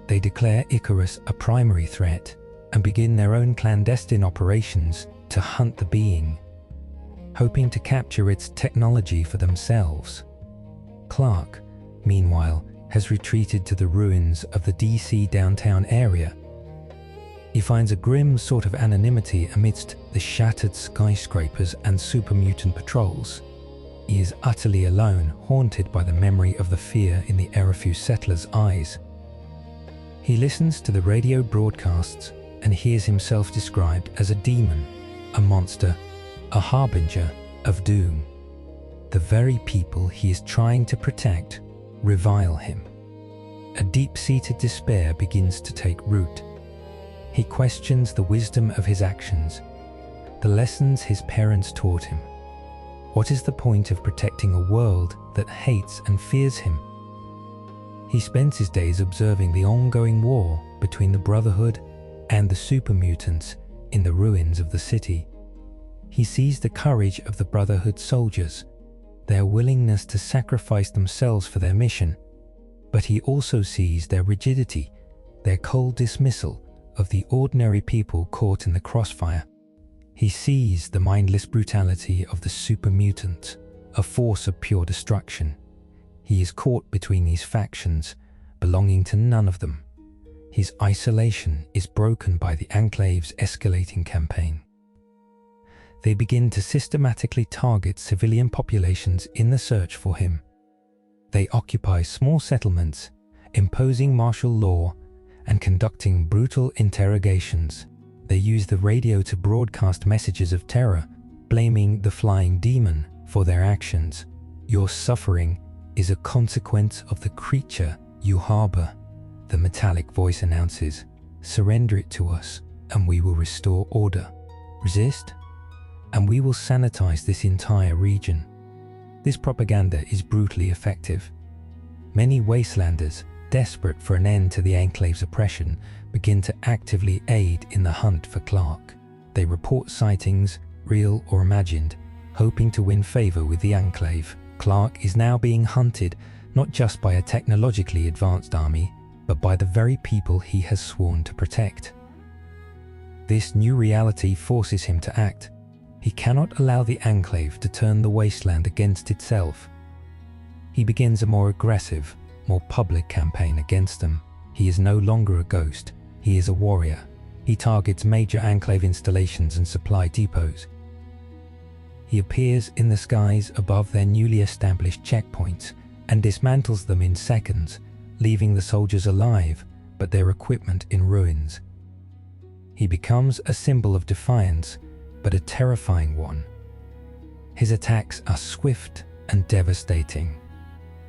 They declare Icarus a primary threat and begin their own clandestine operations to hunt the being, hoping to capture its technology for themselves. Clark, meanwhile, has retreated to the ruins of the DC downtown area. He finds a grim sort of anonymity amidst the shattered skyscrapers and super mutant patrols. He is utterly alone, haunted by the memory of the fear in the Erefuse settlers' eyes. He listens to the radio broadcasts and hears himself described as a demon, a monster, a harbinger of doom. The very people he is trying to protect revile him. A deep-seated despair begins to take root. He questions the wisdom of his actions, the lessons his parents taught him. What is the point of protecting a world that hates and fears him? He spends his days observing the ongoing war between the Brotherhood and the super mutants in the ruins of the city. He sees the courage of the Brotherhood soldiers, their willingness to sacrifice themselves for their mission, but he also sees their rigidity, their cold dismissal of the ordinary people caught in the crossfire. He sees the mindless brutality of the super mutant, a force of pure destruction. He is caught between these factions, belonging to none of them. His isolation is broken by the Enclave's escalating campaign. They begin to systematically target civilian populations in the search for him. They occupy small settlements, imposing martial law and conducting brutal interrogations. They use the radio to broadcast messages of terror, blaming the flying demon for their actions. Your suffering is a consequence of the creature you harbor, the metallic voice announces. Surrender it to us, and we will restore order. Resist, and we will sanitize this entire region. This propaganda is brutally effective. Many Wastelanders, desperate for an end to the Enclave's oppression, begin to actively aid in the hunt for Clark. They report sightings, real or imagined, hoping to win favor with the Enclave. Clark is now being hunted not just by a technologically advanced army, but by the very people he has sworn to protect. This new reality forces him to act. He cannot allow the Enclave to turn the Wasteland against itself. He begins a more aggressive, more public campaign against them. He is no longer a ghost, he is a warrior. He targets major Enclave installations and supply depots. He appears in the skies above their newly established checkpoints and dismantles them in seconds, leaving the soldiers alive, but their equipment in ruins. He becomes a symbol of defiance, but a terrifying one. His attacks are swift and devastating.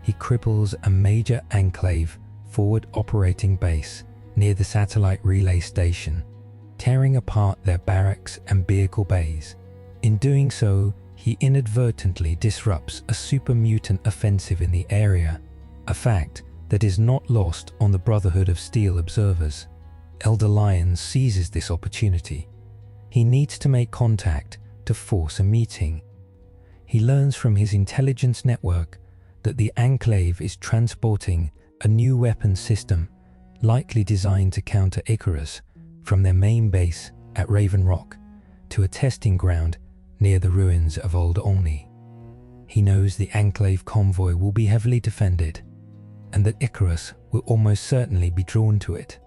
He cripples a major Enclave forward operating base near the satellite relay station, tearing apart their barracks and vehicle bays. In doing so, he inadvertently disrupts a super mutant offensive in the area, a fact that is not lost on the Brotherhood of Steel observers. Elder Lyons seizes this opportunity. He needs to make contact to force a meeting. He learns from his intelligence network that the Enclave is transporting a new weapon system likely designed to counter Icarus from their main base at Raven Rock to a testing ground near the ruins of Old Olney. He knows the Enclave convoy will be heavily defended and that Icarus will almost certainly be drawn to it.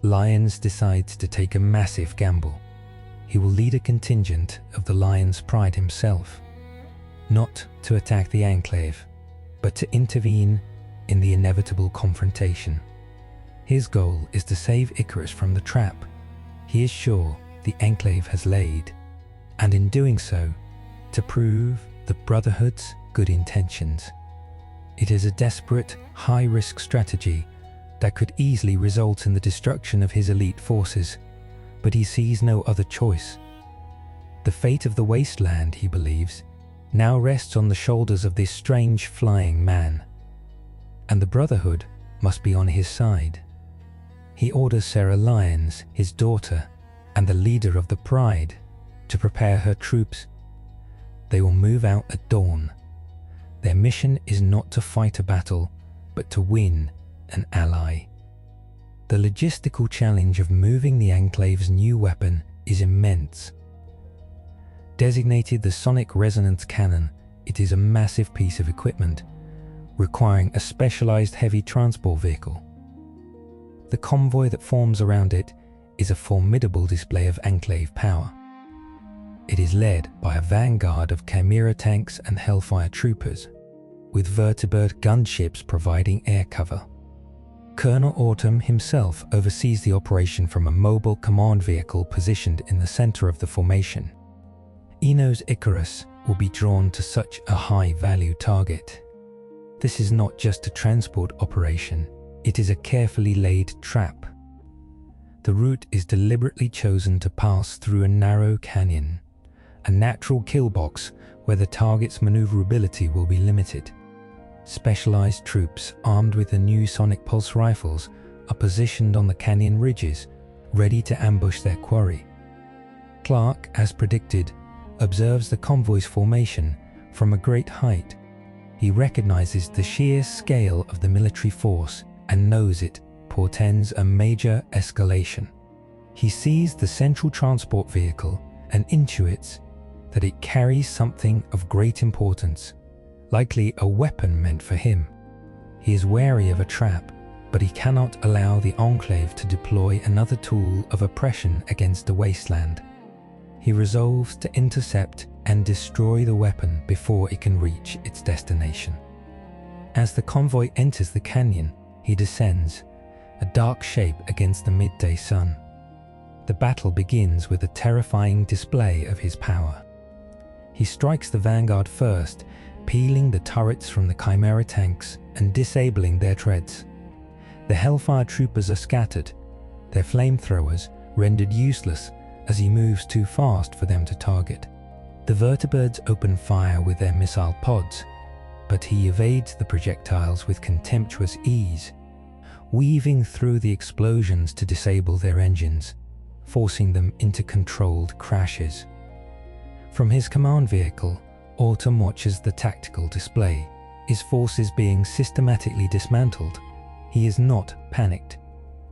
Lyons decides to take a massive gamble. He will lead a contingent of the Lion's Pride himself, not to attack the Enclave, but to intervene in the inevitable confrontation. His goal is to save Icarus from the trap he is sure the Enclave has laid, and in doing so, to prove the Brotherhood's good intentions. It is a desperate, high-risk strategy that could easily result in the destruction of his elite forces, but he sees no other choice. The fate of the Wasteland, he believes, now rests on the shoulders of this strange flying man, and the Brotherhood must be on his side. He orders Sarah Lyons, his daughter, and the leader of the Pride, to prepare her troops. They will move out at dawn. Their mission is not to fight a battle, but to win an ally. The logistical challenge of moving the Enclave's new weapon is immense. Designated the Sonic Resonance Cannon, it is a massive piece of equipment, requiring a specialized heavy transport vehicle. The convoy that forms around it is a formidable display of Enclave power. It is led by a vanguard of Chimera tanks and Hellfire troopers, with vertibird gunships providing air cover. Colonel Autumn himself oversees the operation from a mobile command vehicle positioned in the center of the formation. Eno's Icarus will be drawn to such a high-value target. This is not just a transport operation, it is a carefully laid trap. The route is deliberately chosen to pass through a narrow canyon, a natural kill box where the target's maneuverability will be limited. Specialized troops armed with the new sonic pulse rifles are positioned on the canyon ridges, ready to ambush their quarry. Clark, as predicted, observes the convoy's formation from a great height. He recognizes the sheer scale of the military force and knows it portends a major escalation. He sees the central transport vehicle and intuits that it carries something of great importance, likely a weapon meant for him. He is wary of a trap, but he cannot allow the Enclave to deploy another tool of oppression against the Wasteland. He resolves to intercept and destroy the weapon before it can reach its destination. As the convoy enters the canyon, he descends, a dark shape against the midday sun. The battle begins with a terrifying display of his power. He strikes the vanguard first, peeling the turrets from the Chimera tanks and disabling their treads. The Hellfire troopers are scattered, their flamethrowers rendered useless as he moves too fast for them to target. The vertibirds open fire with their missile pods, but he evades the projectiles with contemptuous ease, weaving through the explosions to disable their engines, forcing them into controlled crashes. From his command vehicle, Autumn watches the tactical display, his forces being systematically dismantled. He is not panicked.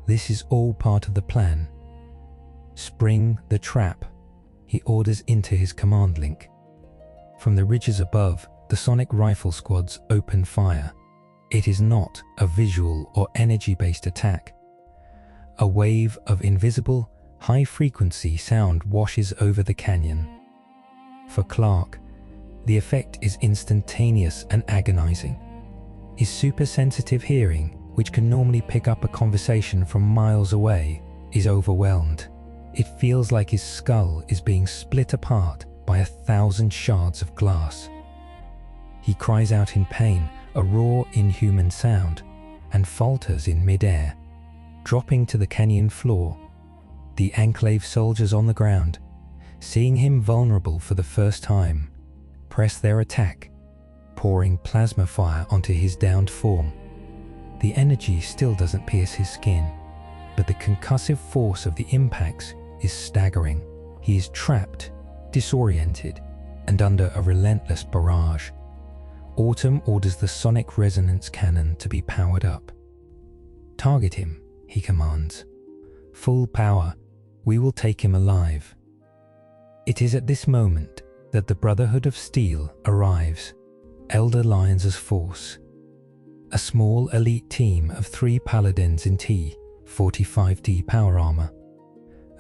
This is all part of the plan. Spring the trap, he orders into his command link. From the ridges above, the sonic rifle squads open fire. It is not a visual or energy-based attack. A wave of invisible, high-frequency sound washes over the canyon. For Clark, the effect is instantaneous and agonizing. His super-sensitive hearing, which can normally pick up a conversation from miles away, is overwhelmed. It feels like his skull is being split apart by 1,000 shards of glass. He cries out in pain, a raw, inhuman sound, and falters in midair, dropping to the canyon floor. The Enclave soldiers on the ground, seeing him vulnerable for the first time, press their attack, pouring plasma fire onto his downed form. The energy still doesn't pierce his skin, but the concussive force of the impacts is staggering. He is trapped, disoriented, and under a relentless barrage. Autumn orders the sonic resonance cannon to be powered up. "Target him," he commands. "Full power, we will take him alive." It is at this moment that the Brotherhood of Steel arrives, Elder Lyons' force. A small elite team of 3 paladins in T-45D power armor,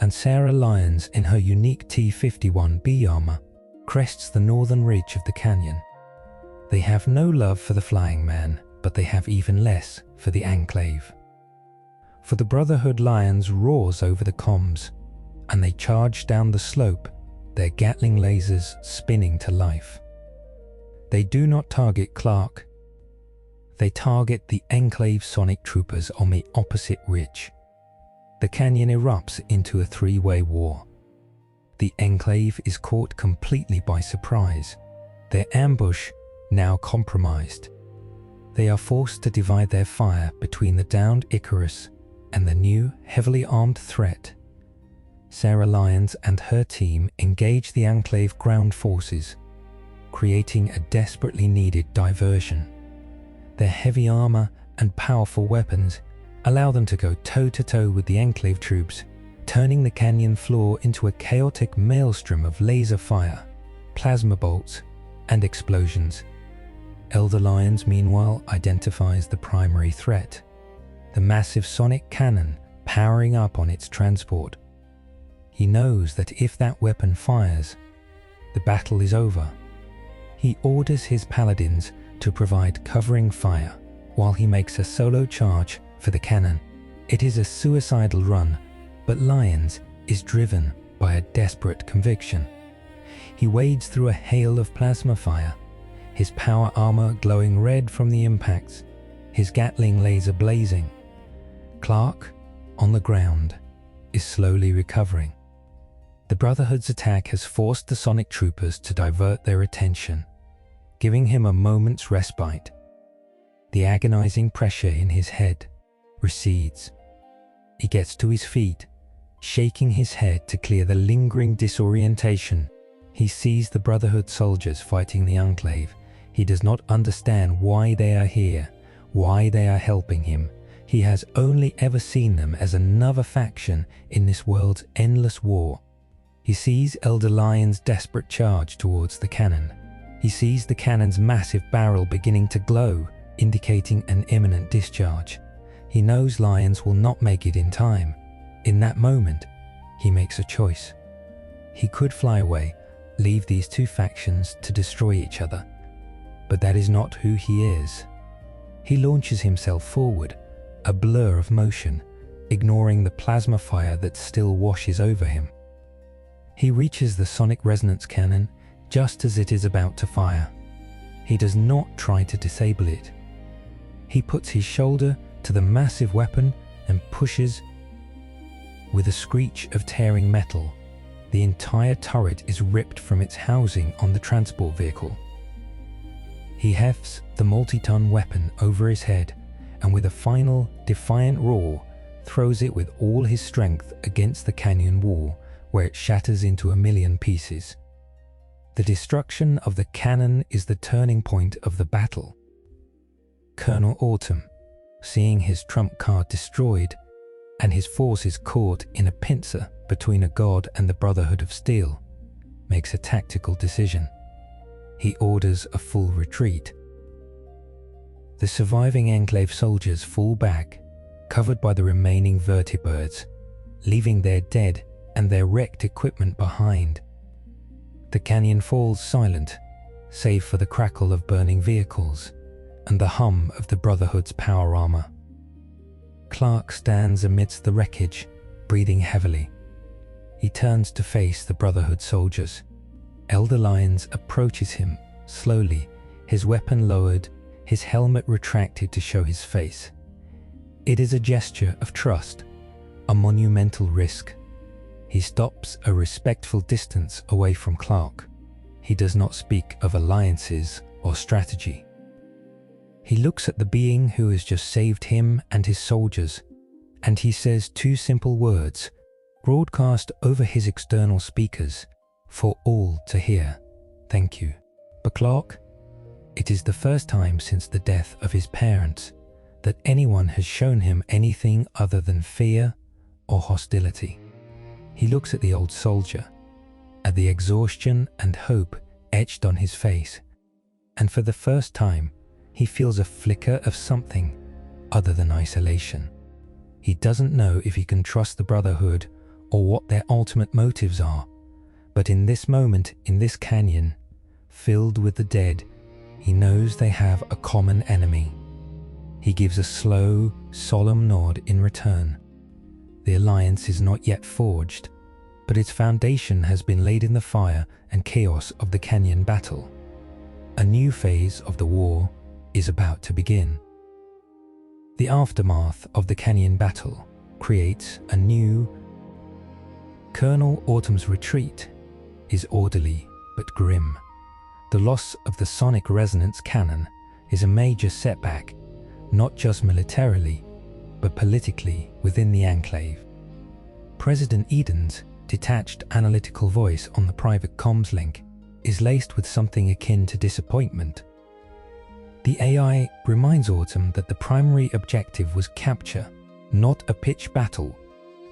and Sarah Lyons in her unique T-51B armor crests the northern ridge of the canyon. They have no love for the Flying Man, but they have even less for the Enclave. For the Brotherhood, Lyons roars over the comms, and they charge down the slope, their Gatling lasers spinning to life. They do not target Clark. They target the Enclave sonic troopers on the opposite ridge. The canyon erupts into a 3-way war. The Enclave is caught completely by surprise, their ambush now compromised. They are forced to divide their fire between the downed Icarus and the new, heavily armed threat. Sarah Lyons and her team engage the Enclave ground forces, creating a desperately needed diversion. Their heavy armor and powerful weapons allow them to go toe-to-toe with the Enclave troops, turning the canyon floor into a chaotic maelstrom of laser fire, plasma bolts, and explosions. Elder Lyons, meanwhile, identifies the primary threat, the massive sonic cannon powering up on its transport. He knows that if that weapon fires, the battle is over. He orders his paladins to provide covering fire while he makes a solo charge for the cannon. It is a suicidal run, but Lyons is driven by a desperate conviction. He wades through a hail of plasma fire, his power armor glowing red from the impacts, his Gatling laser blazing. Clark, on the ground, is slowly recovering. The Brotherhood's attack has forced the Sonic Troopers to divert their attention, giving him a moment's respite. The agonizing pressure in his head recedes. He gets to his feet, shaking his head to clear the lingering disorientation. He sees the Brotherhood soldiers fighting the Enclave. He does not understand why they are here, why they are helping him. He has only ever seen them as another faction in this world's endless war. He sees Elder Lyon's desperate charge towards the cannon. He sees the cannon's massive barrel beginning to glow, indicating an imminent discharge. He knows Lyons will not make it in time. In that moment, he makes a choice. He could fly away, leave these two factions to destroy each other. But that is not who he is. He launches himself forward, a blur of motion, ignoring the plasma fire that still washes over him. He reaches the sonic resonance cannon just as it is about to fire. He does not try to disable it. He puts his shoulder to the massive weapon and pushes. With a screech of tearing metal, the entire turret is ripped from its housing on the transport vehicle. He hefts the multi-ton weapon over his head and with a final, defiant roar, throws it with all his strength against the canyon wall, where it shatters into a million pieces. The destruction of the cannon is the turning point of the battle. Colonel Autumn, seeing his trump card destroyed and his forces caught in a pincer between a god and the Brotherhood of Steel, makes a tactical decision. He orders a full retreat. The surviving Enclave soldiers fall back, covered by the remaining vertibirds, leaving their dead and their wrecked equipment behind. The canyon falls silent, save for the crackle of burning vehicles and the hum of the Brotherhood's power armor. Clark stands amidst the wreckage, breathing heavily. He turns to face the Brotherhood soldiers. Elder Lyons approaches him, slowly, his weapon lowered, his helmet retracted to show his face. It is a gesture of trust, a monumental risk. He stops a respectful distance away from Clark. He does not speak of alliances or strategy. He looks at the being who has just saved him and his soldiers, and he says two simple words, broadcast over his external speakers, for all to hear. Thank you. But Clark, it is the first time since the death of his parents that anyone has shown him anything other than fear or hostility. He looks at the old soldier, at the exhaustion and hope etched on his face, and for the first time, he feels a flicker of something other than isolation. He doesn't know if he can trust the Brotherhood or what their ultimate motives are, but in this moment, in this canyon, filled with the dead, he knows they have a common enemy. He gives a slow, solemn nod in return. The alliance is not yet forged, but its foundation has been laid in the fire and chaos of the canyon battle. A new phase of the war is about to begin. The aftermath of the canyon battle creates a new. Colonel Autumn's retreat is orderly but grim. The loss of the sonic resonance cannon is a major setback, not just militarily, but politically within the Enclave. President Eden's detached analytical voice on the private comms link is laced with something akin to disappointment. The AI reminds Autumn that the primary objective was capture, not a pitched battle,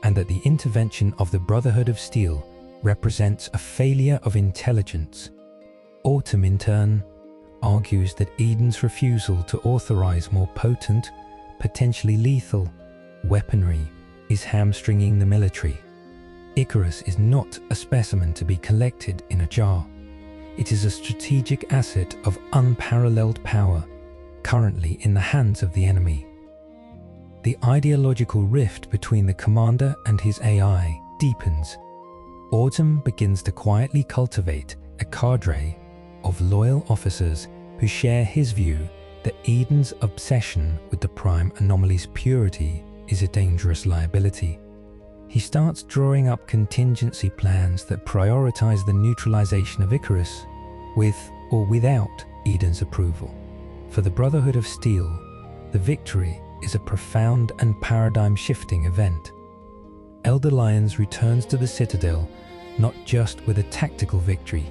and that the intervention of the Brotherhood of Steel represents a failure of intelligence. Autumn, in turn, argues that Eden's refusal to authorize more potent, potentially lethal, weaponry is hamstringing the military. Icarus is not a specimen to be collected in a jar. It is a strategic asset of unparalleled power, currently in the hands of the enemy. The ideological rift between the commander and his AI deepens. Autumn begins to quietly cultivate a cadre of loyal officers who share his view that Eden's obsession with the prime anomaly's purity is a dangerous liability. He starts drawing up contingency plans that prioritize the neutralization of Icarus, with or without Eden's approval. For the Brotherhood of Steel, the victory is a profound and paradigm-shifting event. Elder Lyons returns to the Citadel not just with a tactical victory,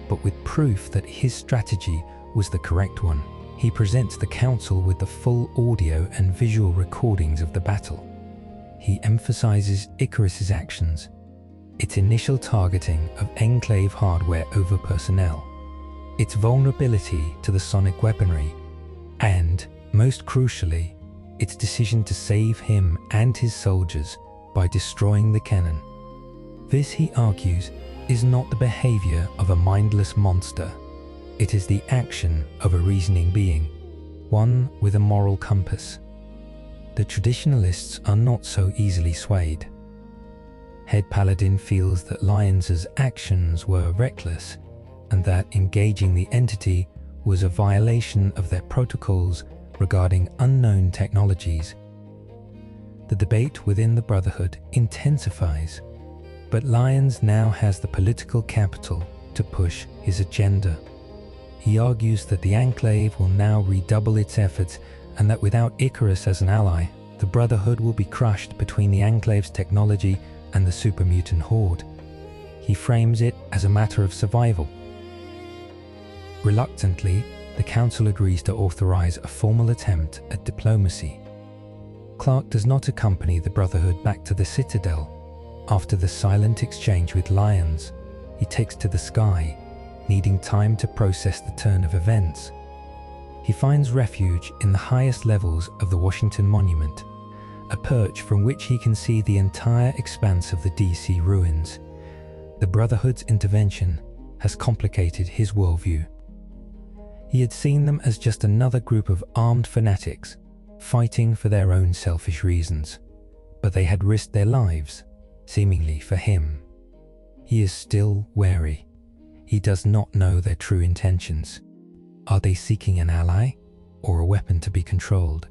but with proof that his strategy was the correct one. He presents the Council with the full audio and visual recordings of the battle. He emphasizes Icarus's actions, its initial targeting of Enclave hardware over personnel, its vulnerability to the sonic weaponry, and, most crucially, its decision to save him and his soldiers by destroying the cannon. This, he argues, is not the behavior of a mindless monster. It is the action of a reasoning being, one with a moral compass. The traditionalists are not so easily swayed. Head Paladin feels that Lyons's actions were reckless and that engaging the entity was a violation of their protocols regarding unknown technologies. The debate within the Brotherhood intensifies, but Lyons now has the political capital to push his agenda. He argues that the Enclave will now redouble its efforts and that without Icarus as an ally, the Brotherhood will be crushed between the Enclave's technology and the super mutant horde. He frames it as a matter of survival. Reluctantly, the Council agrees to authorize a formal attempt at diplomacy. Clark does not accompany the Brotherhood back to the Citadel. After the silent exchange with Lyons, he takes to the sky, needing time to process the turn of events. He finds refuge in the highest levels of the Washington Monument, a perch from which he can see the entire expanse of the DC ruins. The Brotherhood's intervention has complicated his worldview. He had seen them as just another group of armed fanatics, fighting for their own selfish reasons, but they had risked their lives, seemingly for him. He is still wary. He does not know their true intentions. Are they seeking an ally or a weapon to be controlled?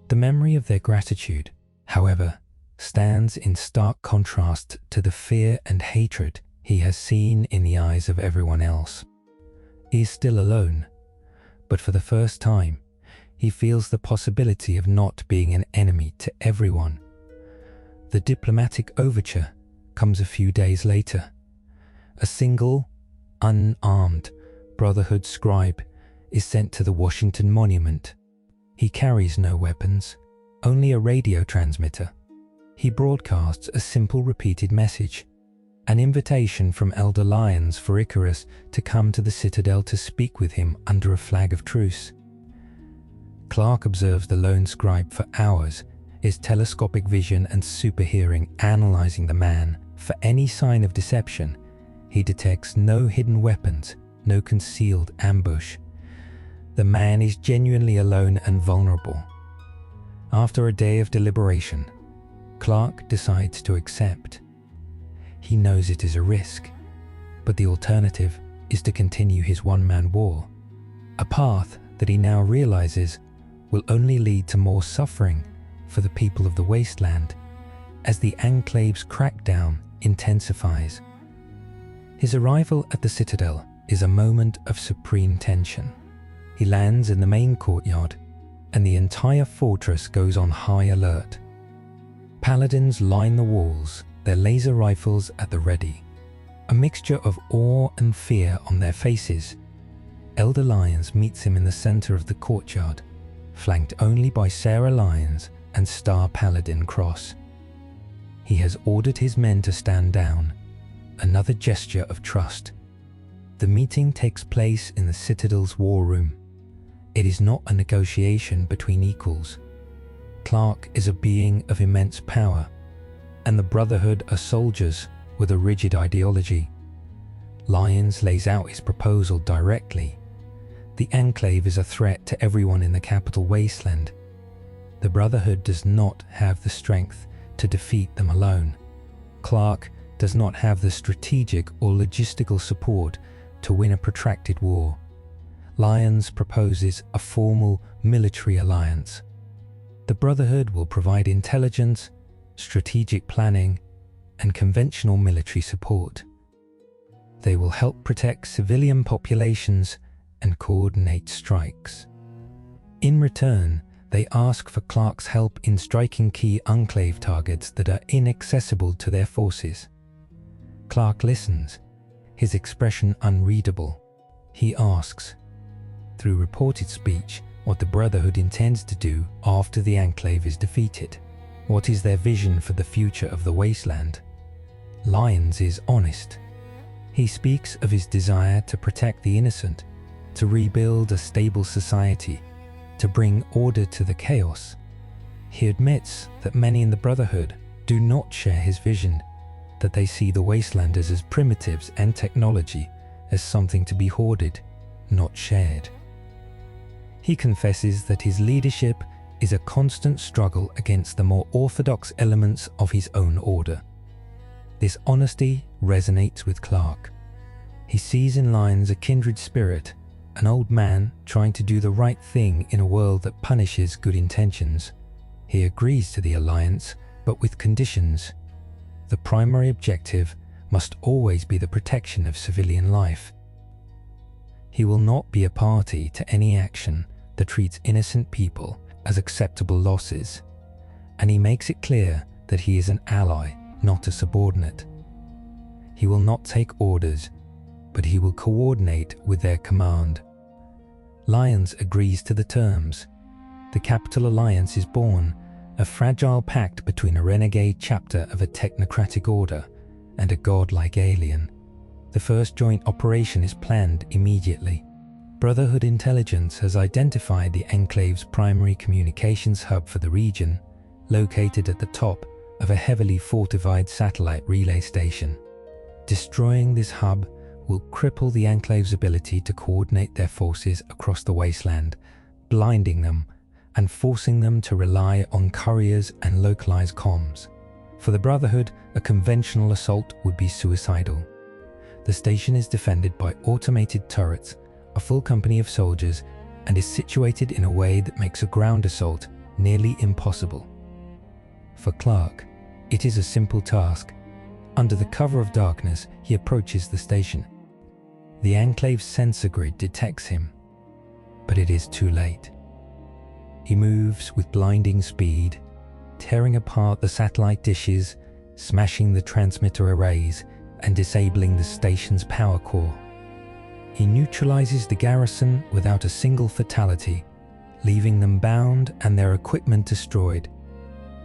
The memory of their gratitude, however, stands in stark contrast to the fear and hatred he has seen in the eyes of everyone else. He is still alone, but for the first time, he feels the possibility of not being an enemy to everyone. The diplomatic overture comes a few days later. A single, unarmed Brotherhood scribe is sent to the Washington Monument. He carries no weapons, only a radio transmitter. He broadcasts a simple repeated message, an invitation from Elder Lyons for Icarus to come to the Citadel to speak with him under a flag of truce. Clark observes the lone scribe for hours, his telescopic vision and super hearing analyzing the man for any sign of deception. He detects no hidden weapons, no concealed ambush. The man is genuinely alone and vulnerable. After a day of deliberation, Clark decides to accept. He knows it is a risk, but the alternative is to continue his one-man war, a path that he now realizes will only lead to more suffering for the people of the Wasteland as the Enclave's crackdown intensifies. His arrival at the Citadel is a moment of supreme tension. He lands in the main courtyard, and the entire fortress goes on high alert. Paladins line the walls, their laser rifles at the ready, a mixture of awe and fear on their faces. Elder Lyons meets him in the center of the courtyard, flanked only by Sarah Lyons and Star Paladin Cross. He has ordered his men to stand down, another gesture of trust. The meeting takes place in the Citadel's war room. It is not a negotiation between equals. Clark is a being of immense power, and the Brotherhood are soldiers with a rigid ideology. Lyons lays out his proposal directly. The Enclave is a threat to everyone in the capital Wasteland. The Brotherhood does not have the strength to defeat them alone. Clark does not have the strategic or logistical support to win a protracted war. Lyons proposes a formal military alliance. The Brotherhood will provide intelligence, strategic planning, and conventional military support. They will help protect civilian populations and coordinate strikes. In return, they ask for Clark's help in striking key Enclave targets that are inaccessible to their forces. Clark listens, his expression unreadable. He asks, through reported speech, what the Brotherhood intends to do after the Enclave is defeated. What is their vision for the future of the Wasteland? Lyons is honest. He speaks of his desire to protect the innocent, to rebuild a stable society, to bring order to the chaos. He admits that many in the Brotherhood do not share his vision, that they see the Wastelanders as primitives and technology as something to be hoarded, not shared. He confesses that his leadership is a constant struggle against the more orthodox elements of his own order. This honesty resonates with Clark. He sees in Lyons a kindred spirit, an old man trying to do the right thing in a world that punishes good intentions. He agrees to the alliance, but with conditions. The primary objective must always be the protection of civilian life. He will not be a party to any action that treats innocent people as acceptable losses, and he makes it clear that he is an ally, not a subordinate. He will not take orders, but he will coordinate with their command. Lyons agrees to the terms. The Capital Alliance is born, a fragile pact between a renegade chapter of a technocratic order and a godlike alien. The first joint operation is planned immediately. Brotherhood intelligence has identified the Enclave's primary communications hub for the region, located at the top of a heavily fortified satellite relay station. Destroying this hub will cripple the Enclave's ability to coordinate their forces across the Wasteland, blinding them and forcing them to rely on couriers and localized comms. For the Brotherhood, a conventional assault would be suicidal. The station is defended by automated turrets, a full company of soldiers, and is situated in a way that makes a ground assault nearly impossible. For Clark, it is a simple task. Under the cover of darkness, he approaches the station. The Enclave's sensor grid detects him, but it is too late. He moves with blinding speed, tearing apart the satellite dishes, smashing the transmitter arrays, and disabling the station's power core. He neutralizes the garrison without a single fatality, leaving them bound and their equipment destroyed.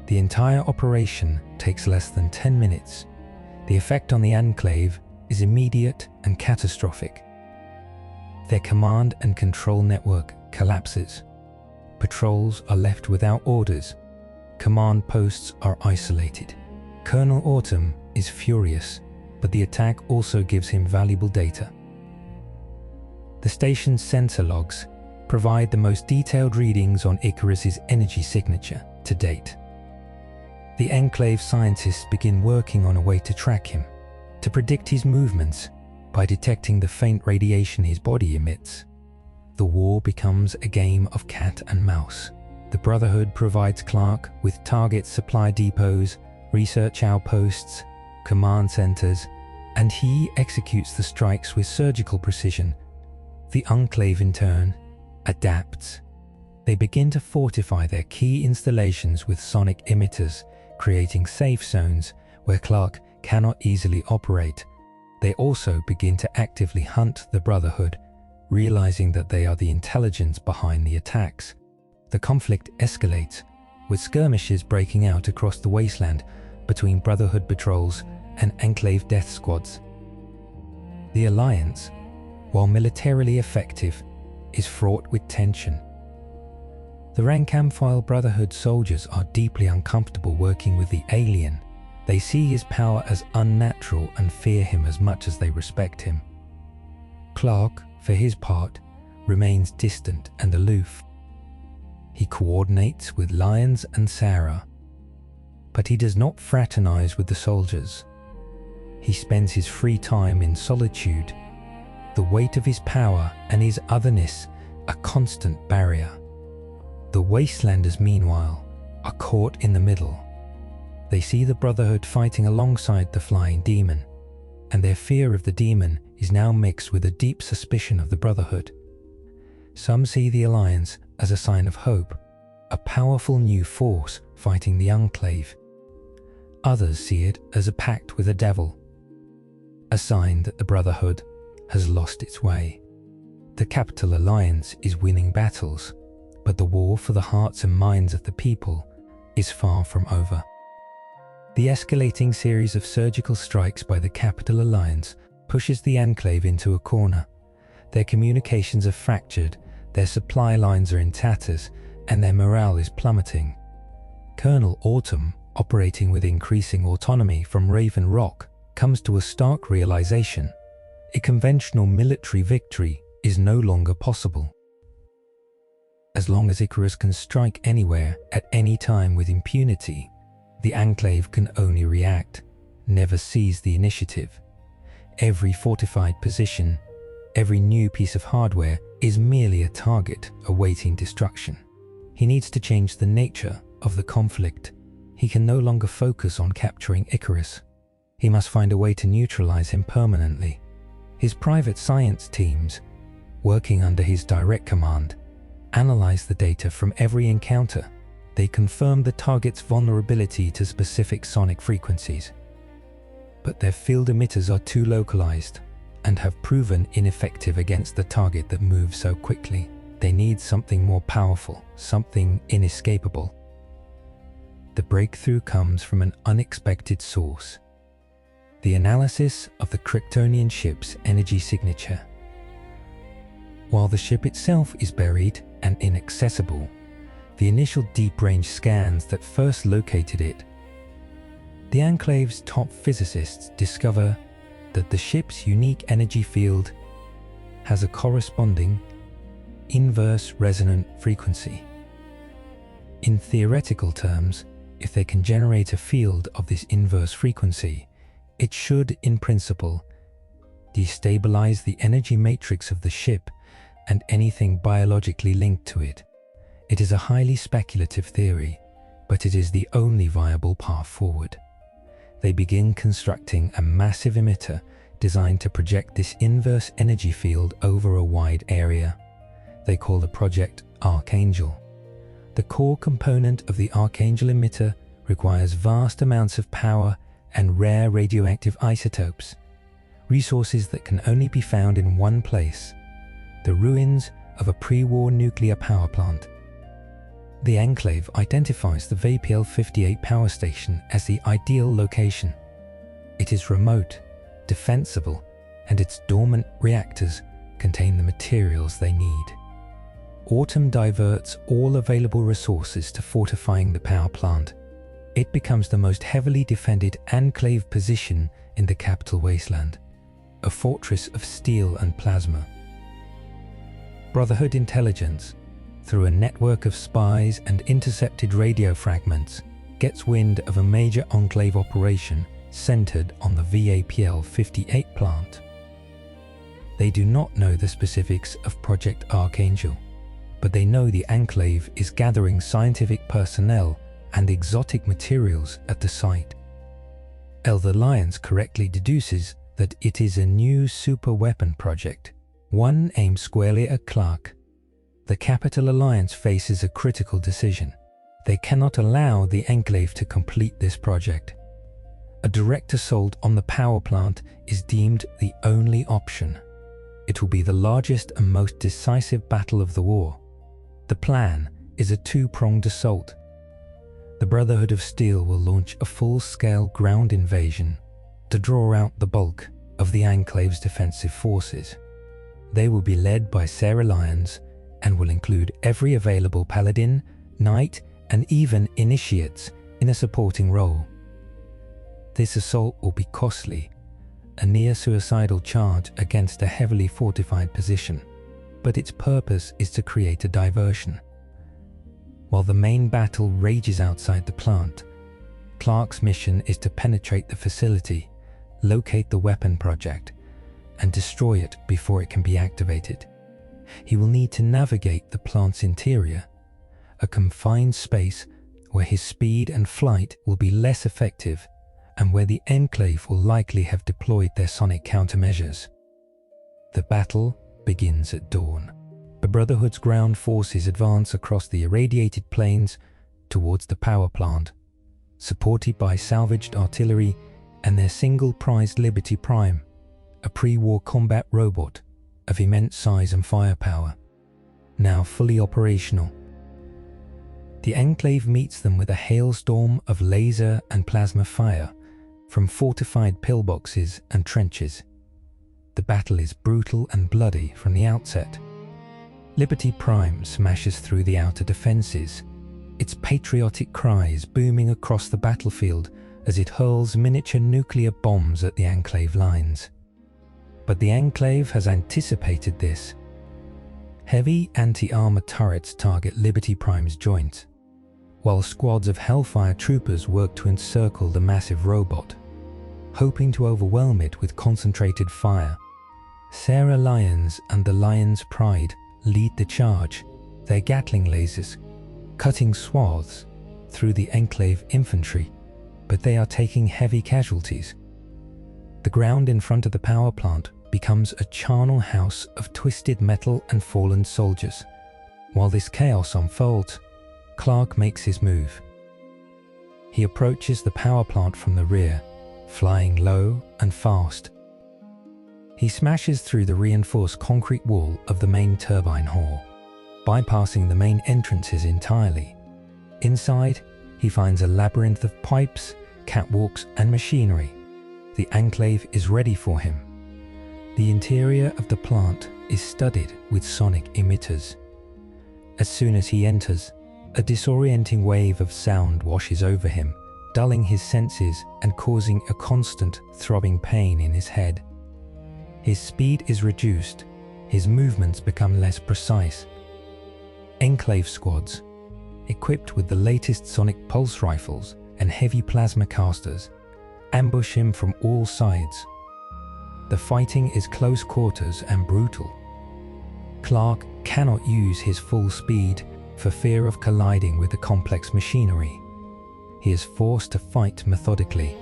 The entire operation takes less than 10 minutes. The effect on the Enclave is immediate and catastrophic. Their command and control network collapses. Patrols are left without orders. Command posts are isolated. Colonel Autumn is furious, but the attack also gives him valuable data. The station's sensor logs provide the most detailed readings on Icarus's energy signature to date. The Enclave scientists begin working on a way to track him, to predict his movements by detecting the faint radiation his body emits. The war becomes a game of cat and mouse. The Brotherhood provides Clark with target supply depots, research outposts, command centers, and he executes the strikes with surgical precision. The Enclave, in turn, adapts. They begin to fortify their key installations with sonic emitters, creating safe zones where Clark cannot easily operate. They also begin to actively hunt the Brotherhood, realizing that they are the intelligence behind the attacks. The conflict escalates, with skirmishes breaking out across the Wasteland between Brotherhood patrols and Enclave death squads. The Alliance, while militarily effective, is fraught with tension. The rank-and-file Brotherhood soldiers are deeply uncomfortable working with the alien. They see his power as unnatural and fear him as much as they respect him. Clark, for his part, remains distant and aloof. He coordinates with Lyons and Sarah, but he does not fraternize with the soldiers. He spends his free time in solitude, the weight of his power and his otherness a constant barrier. The Wastelanders, meanwhile, are caught in the middle. They see the Brotherhood fighting alongside the flying demon, and their fear of the demon is now mixed with a deep suspicion of the Brotherhood. Some see the Alliance as a sign of hope, a powerful new force fighting the Enclave. Others see it as a pact with the devil, a sign that the Brotherhood has lost its way. The Capital Alliance is winning battles, but the war for the hearts and minds of the people is far from over. The escalating series of surgical strikes by the Capital Alliance pushes the Enclave into a corner. Their communications are fractured, their supply lines are in tatters, and their morale is plummeting. Colonel Autumn, operating with increasing autonomy from Raven Rock, comes to a stark realization: a conventional military victory is no longer possible. As long as Icarus can strike anywhere at any time with impunity, the Enclave can only react, never seize the initiative. Every fortified position, every new piece of hardware is merely a target awaiting destruction. He needs to change the nature of the conflict. He can no longer focus on capturing Icarus. He must find a way to neutralize him permanently. His private science teams, working under his direct command, analyze the data from every encounter. They confirm the target's vulnerability to specific sonic frequencies. But their field emitters are too localized and have proven ineffective against the target that moves so quickly. They need something more powerful, something inescapable. The breakthrough comes from an unexpected source: the analysis of the Kryptonian ship's energy signature. While the ship itself is buried and inaccessible, the initial deep-range scans that first located it, the Enclave's top physicists discover that the ship's unique energy field has a corresponding inverse resonant frequency. In theoretical terms, if they can generate a field of this inverse frequency, it should, in principle, destabilize the energy matrix of the ship and anything biologically linked to it. It is a highly speculative theory, but it is the only viable path forward. They begin constructing a massive emitter designed to project this inverse energy field over a wide area. They call the project Archangel. The core component of the Archangel emitter requires vast amounts of power and rare radioactive isotopes, resources that can only be found in one place: the ruins of a pre-war nuclear power plant. The Enclave identifies the VPL-58 power station as the ideal location. It is remote, defensible, and its dormant reactors contain the materials they need. Autumn diverts all available resources to fortifying the power plant. It becomes the most heavily defended Enclave position in the capital Wasteland, a fortress of steel and plasma. Brotherhood intelligence, through a network of spies and intercepted radio fragments, gets wind of a major Enclave operation centered on the VAPL-58 plant. They do not know the specifics of Project Archangel, but they know the Enclave is gathering scientific personnel and exotic materials at the site. Elder Lyons correctly deduces that it is a new super-weapon project, one aimed squarely at Clark. The Capital Alliance faces a critical decision. They cannot allow the Enclave to complete this project. A direct assault on the power plant is deemed the only option. It will be the largest and most decisive battle of the war. The plan is a two-pronged assault. The Brotherhood of Steel will launch a full-scale ground invasion to draw out the bulk of the Enclave's defensive forces. They will be led by Sarah Lyons and will include every available paladin, knight, and even initiates in a supporting role. This assault will be costly, a near-suicidal charge against a heavily fortified position, but its purpose is to create a diversion. While the main battle rages outside the plant, Clark's mission is to penetrate the facility, locate the weapon project, and destroy it before it can be activated. He will need to navigate the plant's interior, a confined space where his speed and flight will be less effective and where the Enclave will likely have deployed their sonic countermeasures. The battle begins at dawn. The Brotherhood's ground forces advance across the irradiated plains towards the power plant, supported by salvaged artillery and their single-prized Liberty Prime, a pre-war combat robot of immense size and firepower, now fully operational. The Enclave meets them with a hailstorm of laser and plasma fire from fortified pillboxes and trenches. The battle is brutal and bloody from the outset. Liberty Prime smashes through the outer defenses, its patriotic cries booming across the battlefield as it hurls miniature nuclear bombs at the Enclave lines. But the Enclave has anticipated this. Heavy anti-armor turrets target Liberty Prime's joint, while squads of Hellfire troopers work to encircle the massive robot, hoping to overwhelm it with concentrated fire. Sarah Lyons and the Lion's Pride lead the charge, their Gatling lasers cutting swaths through the Enclave infantry, but they are taking heavy casualties. The ground in front of the power plant becomes a charnel house of twisted metal and fallen soldiers. While this chaos unfolds, Clark makes his move. He approaches the power plant from the rear, flying low and fast. He smashes through the reinforced concrete wall of the main turbine hall, bypassing the main entrances entirely. Inside, he finds a labyrinth of pipes, catwalks, and machinery. The Enclave is ready for him. The interior of the plant is studded with sonic emitters. As soon as he enters, a disorienting wave of sound washes over him, dulling his senses and causing a constant throbbing pain in his head. His speed is reduced, his movements become less precise. Enclave squads, equipped with the latest sonic pulse rifles and heavy plasma casters, ambush him from all sides. The fighting is close quarters and brutal. Clark cannot use his full speed for fear of colliding with the complex machinery. He is forced to fight methodically,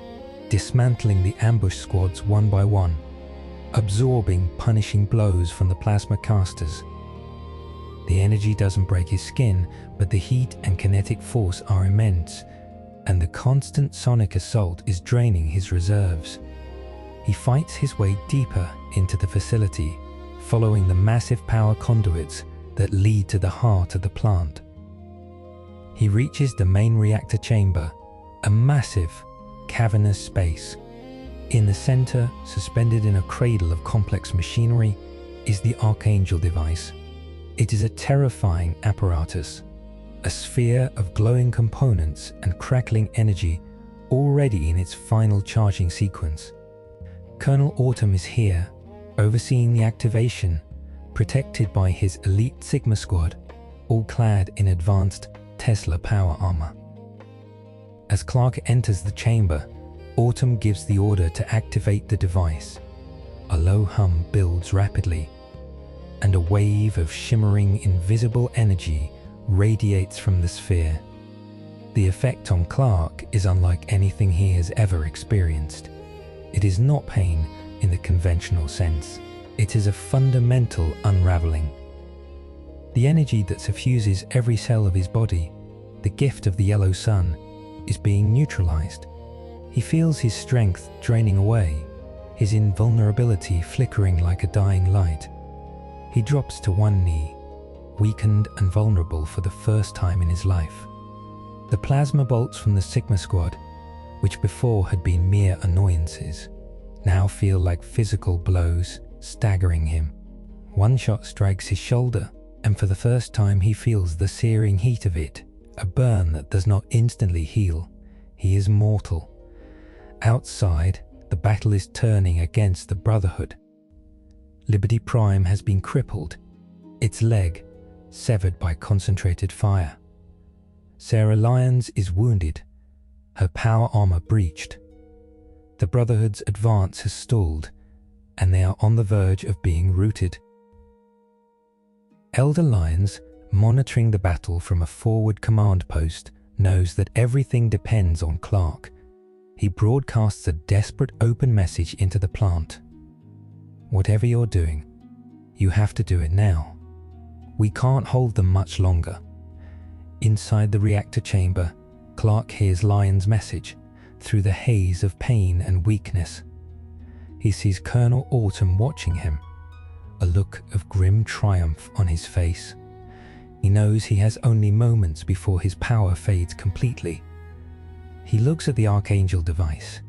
dismantling the ambush squads one by one, absorbing punishing blows from the plasma casters. The energy doesn't break his skin, but the heat and kinetic force are immense, and the constant sonic assault is draining his reserves. He fights his way deeper into the facility, following the massive power conduits that lead to the heart of the plant. He reaches the main reactor chamber, a massive, cavernous space. In the center, suspended in a cradle of complex machinery, is the Archangel device. It is a terrifying apparatus, a sphere of glowing components and crackling energy already in its final charging sequence. Colonel Autumn is here, overseeing the activation, protected by his elite Sigma squad, all clad in advanced Tesla power armor. As Clark enters the chamber, Autumn gives the order to activate the device. A low hum builds rapidly, and a wave of shimmering invisible energy radiates from the sphere. The effect on Clark is unlike anything he has ever experienced. It is not pain in the conventional sense. It is a fundamental unraveling. The energy that suffuses every cell of his body, the gift of the yellow sun, is being neutralized. He feels his strength draining away, his invulnerability flickering like a dying light. He drops to one knee, weakened and vulnerable for the first time in his life. The plasma bolts from the Sigma squad, which before had been mere annoyances, now feel like physical blows, staggering him. One shot strikes his shoulder, and for the first time he feels the searing heat of it, a burn that does not instantly heal. He is mortal. Outside, the battle is turning against the Brotherhood. Liberty Prime has been crippled, its leg severed by concentrated fire. Sarah Lyons is wounded, her power armor breached. The Brotherhood's advance has stalled, and they are on the verge of being routed. Elder Lyons, monitoring the battle from a forward command post, knows that everything depends on Clark. He broadcasts a desperate open message into the plant. Whatever you're doing, you have to do it now. We can't hold them much longer. Inside the reactor chamber, Clark hears Lyons' message through the haze of pain and weakness. He sees Colonel Autumn watching him, a look of grim triumph on his face. He knows he has only moments before his power fades completely. He looks at the Archangel device,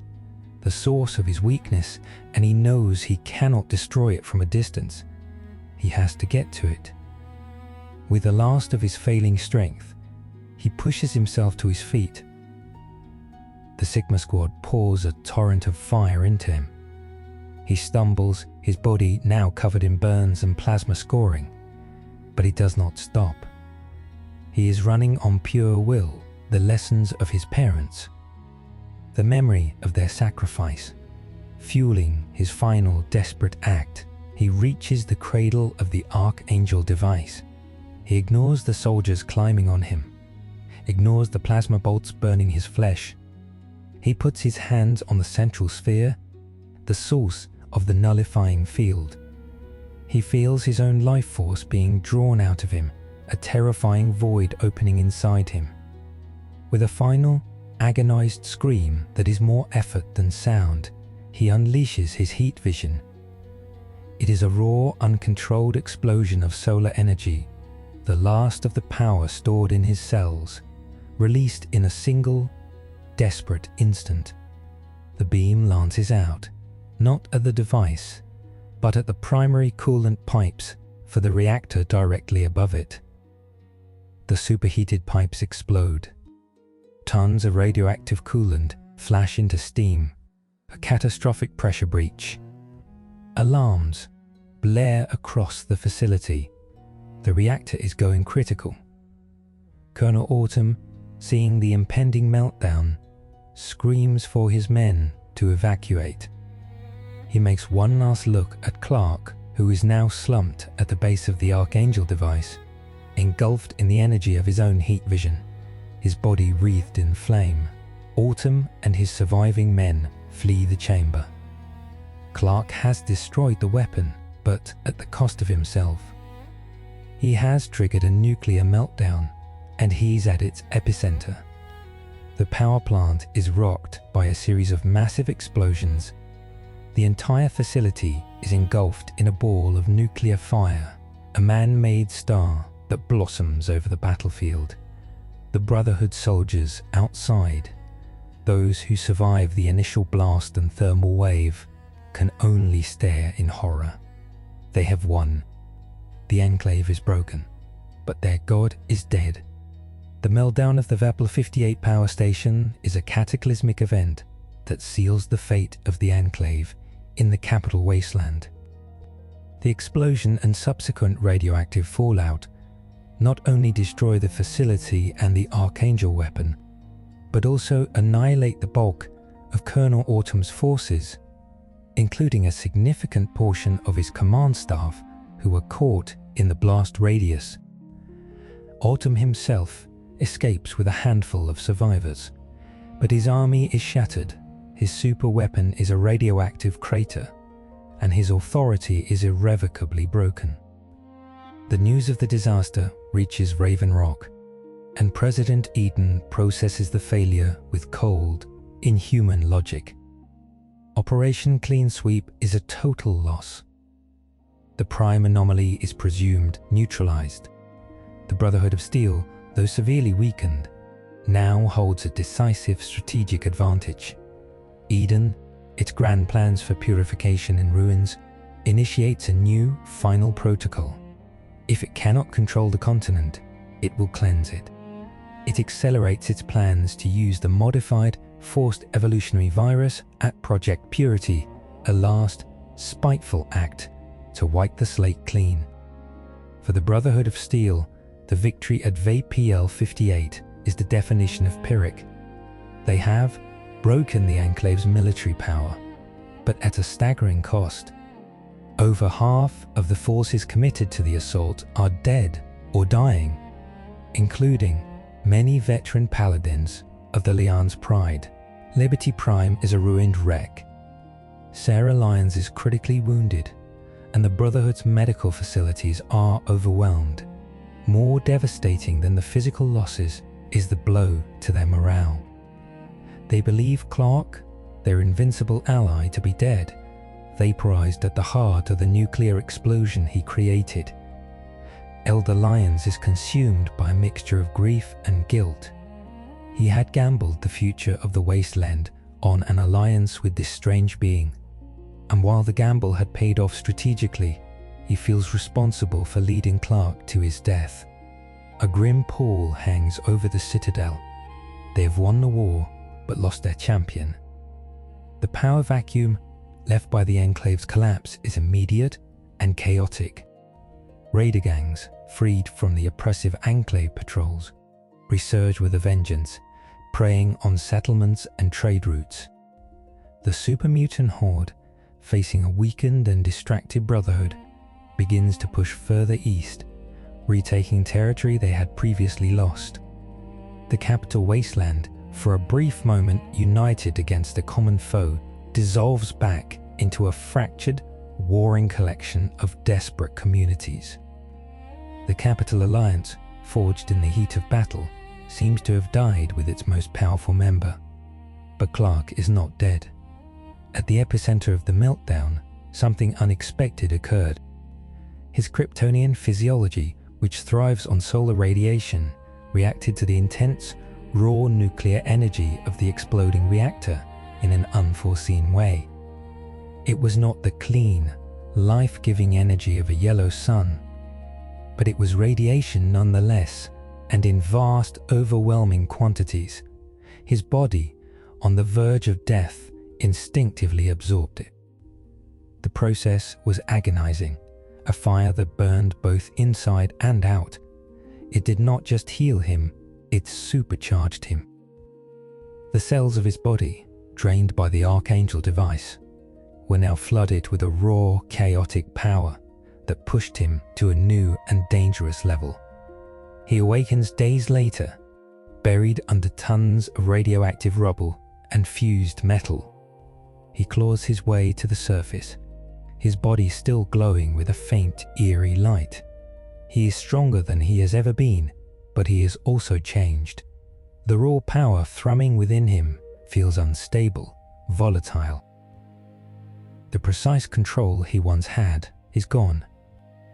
the source of his weakness, and he knows he cannot destroy it from a distance. He has to get to it. With the last of his failing strength, he pushes himself to his feet. The Sigma Squad pours a torrent of fire into him. He stumbles, his body now covered in burns and plasma scoring, but he does not stop. He is running on pure will, the lessons of his parents, the memory of their sacrifice, fueling his final desperate act. He reaches the cradle of the Archangel device. He ignores the soldiers climbing on him, ignores the plasma bolts burning his flesh. He puts his hands on the central sphere, the source of the nullifying field. He feels his own life force being drawn out of him, a terrifying void opening inside him. With a final, agonized scream that is more effort than sound, he unleashes his heat vision. It is a raw, uncontrolled explosion of solar energy, the last of the power stored in his cells, released in a single, desperate instant. The beam lances out, not at the device, but at the primary coolant pipes for the reactor directly above it. The superheated pipes explode. Tons of radioactive coolant flash into steam, a catastrophic pressure breach. Alarms blare across the facility. The reactor is going critical. Colonel Autumn, seeing the impending meltdown, screams for his men to evacuate. He makes one last look at Clark, who is now slumped at the base of the Archangel device, engulfed in the energy of his own heat vision, his body wreathed in flame. Autumn and his surviving men flee the chamber. Clark has destroyed the weapon, but at the cost of himself. He has triggered a nuclear meltdown, and he's at its epicenter. The power plant is rocked by a series of massive explosions. The entire facility is engulfed in a ball of nuclear fire, a man-made star that blossoms over the battlefield. The Brotherhood soldiers outside, those who survive the initial blast and thermal wave, can only stare in horror. They have won. The Enclave is broken, but their god is dead. The meltdown of the Vapla 58 power station is a cataclysmic event that seals the fate of the Enclave in the capital Wasteland. The explosion and subsequent radioactive fallout not only destroy the facility and the Archangel weapon, but also annihilate the bulk of Colonel Autumn's forces, including a significant portion of his command staff who were caught in the blast radius. Autumn himself escapes with a handful of survivors, but his army is shattered. His super weapon is a radioactive crater, and his authority is irrevocably broken. The news of the disaster reaches Raven Rock, and President Eden processes the failure with cold, inhuman logic. Operation Clean Sweep is a total loss. The Prime anomaly is presumed neutralized. The Brotherhood of Steel, though severely weakened, now holds a decisive strategic advantage. Eden, its grand plans for purification in ruins, initiates a new final protocol. If it cannot control the continent, it will cleanse it. It accelerates its plans to use the modified, forced evolutionary virus at Project Purity, a last, spiteful act to wipe the slate clean. For the Brotherhood of Steel, the victory at VPL 58 is the definition of Pyrrhic. They have broken the Enclave's military power, but at a staggering cost. Over half of the forces committed to the assault are dead or dying, including many veteran paladins of the Lyon's Pride. Liberty Prime is a ruined wreck. Sarah Lyons is critically wounded, and the Brotherhood's medical facilities are overwhelmed. More devastating than the physical losses is the blow to their morale. They believe Clark, their invincible ally, to be dead, vaporized at the heart of the nuclear explosion he created. Elder Lyons is consumed by a mixture of grief and guilt. He had gambled the future of the Wasteland on an alliance with this strange being, and while the gamble had paid off strategically, he feels responsible for leading Clark to his death. A grim pall hangs over the Citadel. They have won the war, but lost their champion. The power vacuum left by the Enclave's collapse is immediate and chaotic. Raider gangs, freed from the oppressive Enclave patrols, resurge with a vengeance, preying on settlements and trade routes. The super mutant horde, facing a weakened and distracted Brotherhood, begins to push further east, retaking territory they had previously lost. The capital Wasteland, for a brief moment united against a common foe, dissolves back into a fractured, warring collection of desperate communities. The Capital Alliance, forged in the heat of battle, seems to have died with its most powerful member. But Clark is not dead. At the epicenter of the meltdown, something unexpected occurred. His Kryptonian physiology, which thrives on solar radiation, reacted to the intense, raw nuclear energy of the exploding reactor in an unforeseen way. It was not the clean, life-giving energy of a yellow sun, but it was radiation nonetheless, and in vast, overwhelming quantities. His body, on the verge of death, instinctively absorbed it. The process was agonizing, a fire that burned both inside and out. It did not just heal him, it supercharged him. The cells of his body, drained by the Archangel device, were now flooded with a raw, chaotic power that pushed him to a new and dangerous level. He awakens days later, buried under tons of radioactive rubble and fused metal. He claws his way to the surface, his body still glowing with a faint, eerie light. He is stronger than he has ever been, but he is also changed. The raw power thrumming within him feels unstable, volatile. The precise control he once had is gone,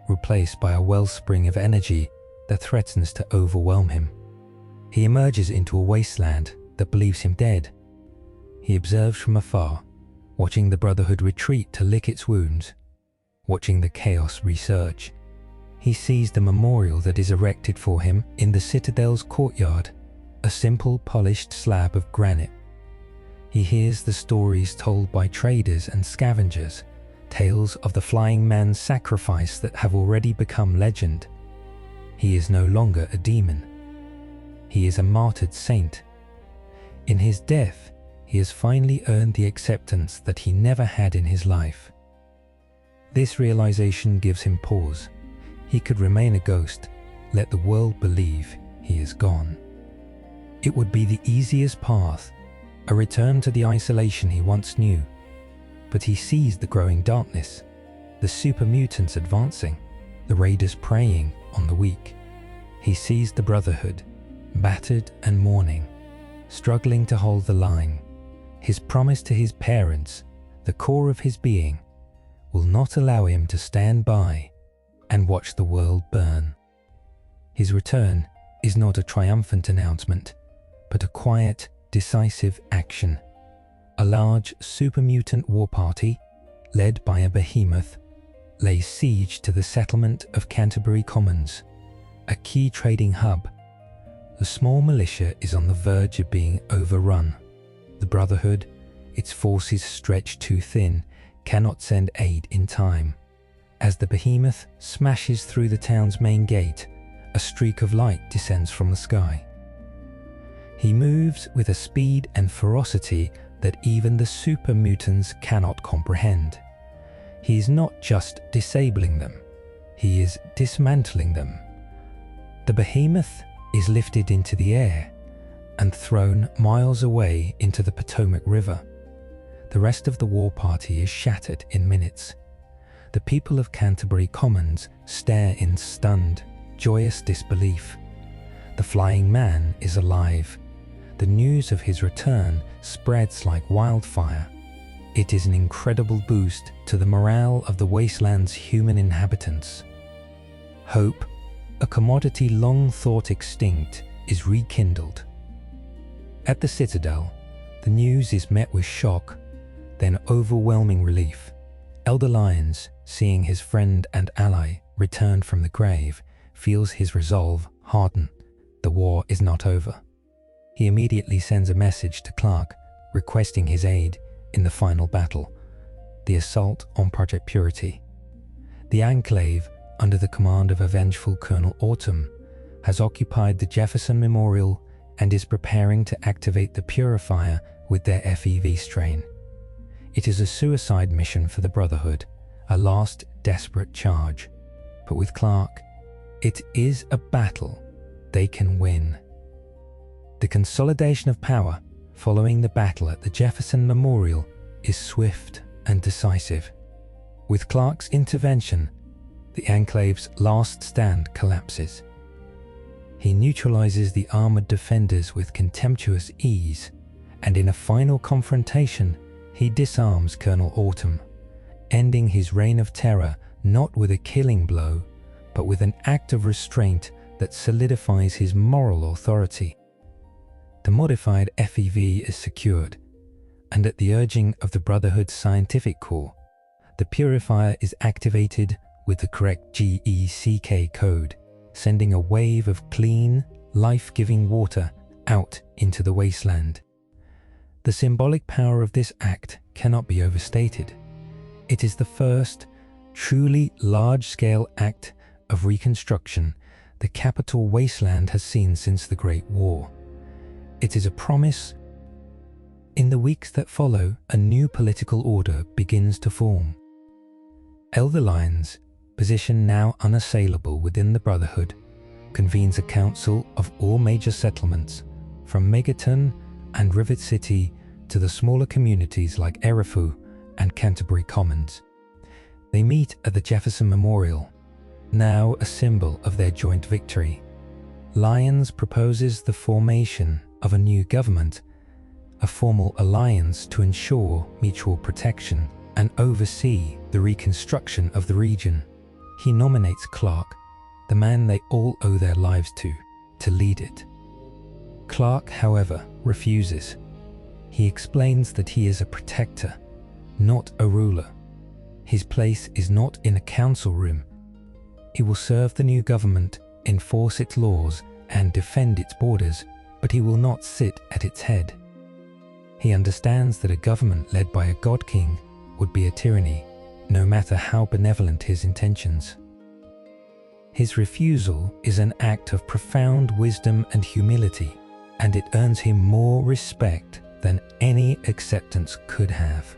replaced by a wellspring of energy that threatens to overwhelm him. He emerges into a wasteland that believes him dead. He observes from afar, watching the Brotherhood retreat to lick its wounds, watching the chaos resurge. He sees the memorial that is erected for him in the Citadel's courtyard, a simple polished slab of granite. He hears the stories told by traders and scavengers, tales of the flying man's sacrifice that have already become legend. He is no longer a demon. He is a martyred saint. In his death, he has finally earned the acceptance that he never had in his life. This realization gives him pause. He could remain a ghost, let the world believe he is gone. It would be the easiest path, a return to the isolation he once knew. But he sees the growing darkness, the super mutants advancing, the raiders preying on the weak. He sees the Brotherhood, battered and mourning, struggling to hold the line. His promise to his parents, the core of his being, will not allow him to stand by and watch the world burn. His return is not a triumphant announcement, but a quiet, decisive action. A large super mutant war party, led by a behemoth, lays siege to the settlement of Canterbury Commons, a key trading hub. The small militia is on the verge of being overrun. The Brotherhood, its forces stretched too thin, cannot send aid in time. As the behemoth smashes through the town's main gate, a streak of light descends from the sky. He moves with a speed and ferocity that even the super mutants cannot comprehend. He is not just disabling them, he is dismantling them. The behemoth is lifted into the air and thrown miles away into the Potomac River. The rest of the war party is shattered in minutes. The people of Canterbury Commons stare in stunned, joyous disbelief. The flying man is alive. The news of his return spreads like wildfire. It is an incredible boost to the morale of the Wasteland's human inhabitants. Hope, a commodity long thought extinct, is rekindled. At the Citadel, the news is met with shock, then overwhelming relief. Elder Lyons, seeing his friend and ally return from the grave, feels his resolve harden. The war is not over. He immediately sends a message to Clark, requesting his aid in the final battle, the assault on Project Purity. The Enclave, under the command of a vengeful Colonel Autumn, has occupied the Jefferson Memorial and is preparing to activate the Purifier with their FEV strain. It is a suicide mission for the Brotherhood, a last desperate charge. But with Clark, it is a battle they can win. The consolidation of power following the battle at the Jefferson Memorial is swift and decisive. With Clark's intervention, the Enclave's last stand collapses. He neutralizes the armored defenders with contemptuous ease, and in a final confrontation, he disarms Colonel Autumn, ending his reign of terror not with a killing blow, but with an act of restraint that solidifies his moral authority. The modified FEV is secured, and at the urging of the Brotherhood's scientific core, the Purifier is activated with the correct GECK code, sending a wave of clean, life-giving water out into the wasteland. The symbolic power of this act cannot be overstated. It is the first, truly large-scale act of reconstruction the capital Wasteland has seen since the Great War. It is a promise. In the weeks that follow, a new political order begins to form. Elder Lyons, position now unassailable within the Brotherhood, convenes a council of all major settlements, from Megaton and Rivet City to the smaller communities like Erifu and Canterbury Commons. They meet at the Jefferson Memorial, now a symbol of their joint victory. Lyons proposes the formation of a new government, a formal alliance to ensure mutual protection and oversee the reconstruction of the region. He nominates Clark, the man they all owe their lives to lead it. Clark, however, refuses. He explains that he is a protector, not a ruler. His place is not in a council room. He will serve the new government, enforce its laws, and defend its borders, but he will not sit at its head. He understands that a government led by a god king would be a tyranny, no matter how benevolent his intentions. His refusal is an act of profound wisdom and humility, and it earns him more respect than any acceptance could have.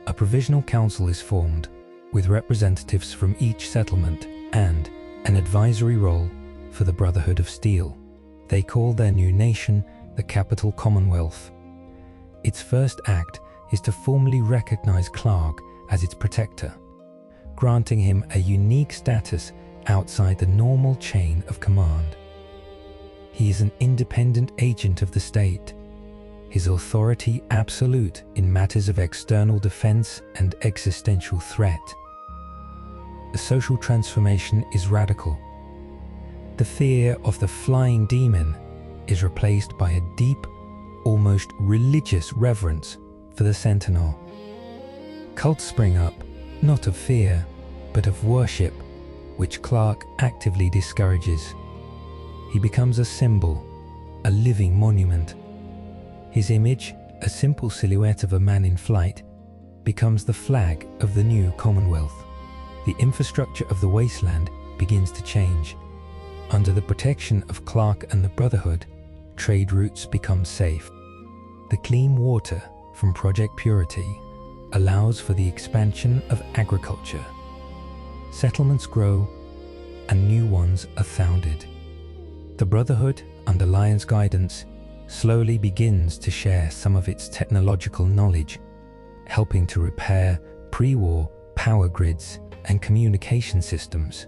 A provisional council is formed, with representatives from each settlement and an advisory role for the Brotherhood of Steel. They call their new nation the Capital Commonwealth. Its first act is to formally recognize Clark as its protector, granting him a unique status outside the normal chain of command. He is an independent agent of the state, his authority absolute in matters of external defense and existential threat. The social transformation is radical. The fear of the flying demon is replaced by a deep, almost religious reverence for the Sentinel. Cults spring up, not of fear, but of worship, which Clark actively discourages. He becomes a symbol, a living monument. His image, a simple silhouette of a man in flight, becomes the flag of the new Commonwealth. The infrastructure of the Wasteland begins to change. Under the protection of Clark and the Brotherhood, trade routes become safe. The clean water from Project Purity allows for the expansion of agriculture. Settlements grow and new ones are founded. The Brotherhood, under Lion's guidance, slowly begins to share some of its technological knowledge, helping to repair pre-war power grids and communication systems.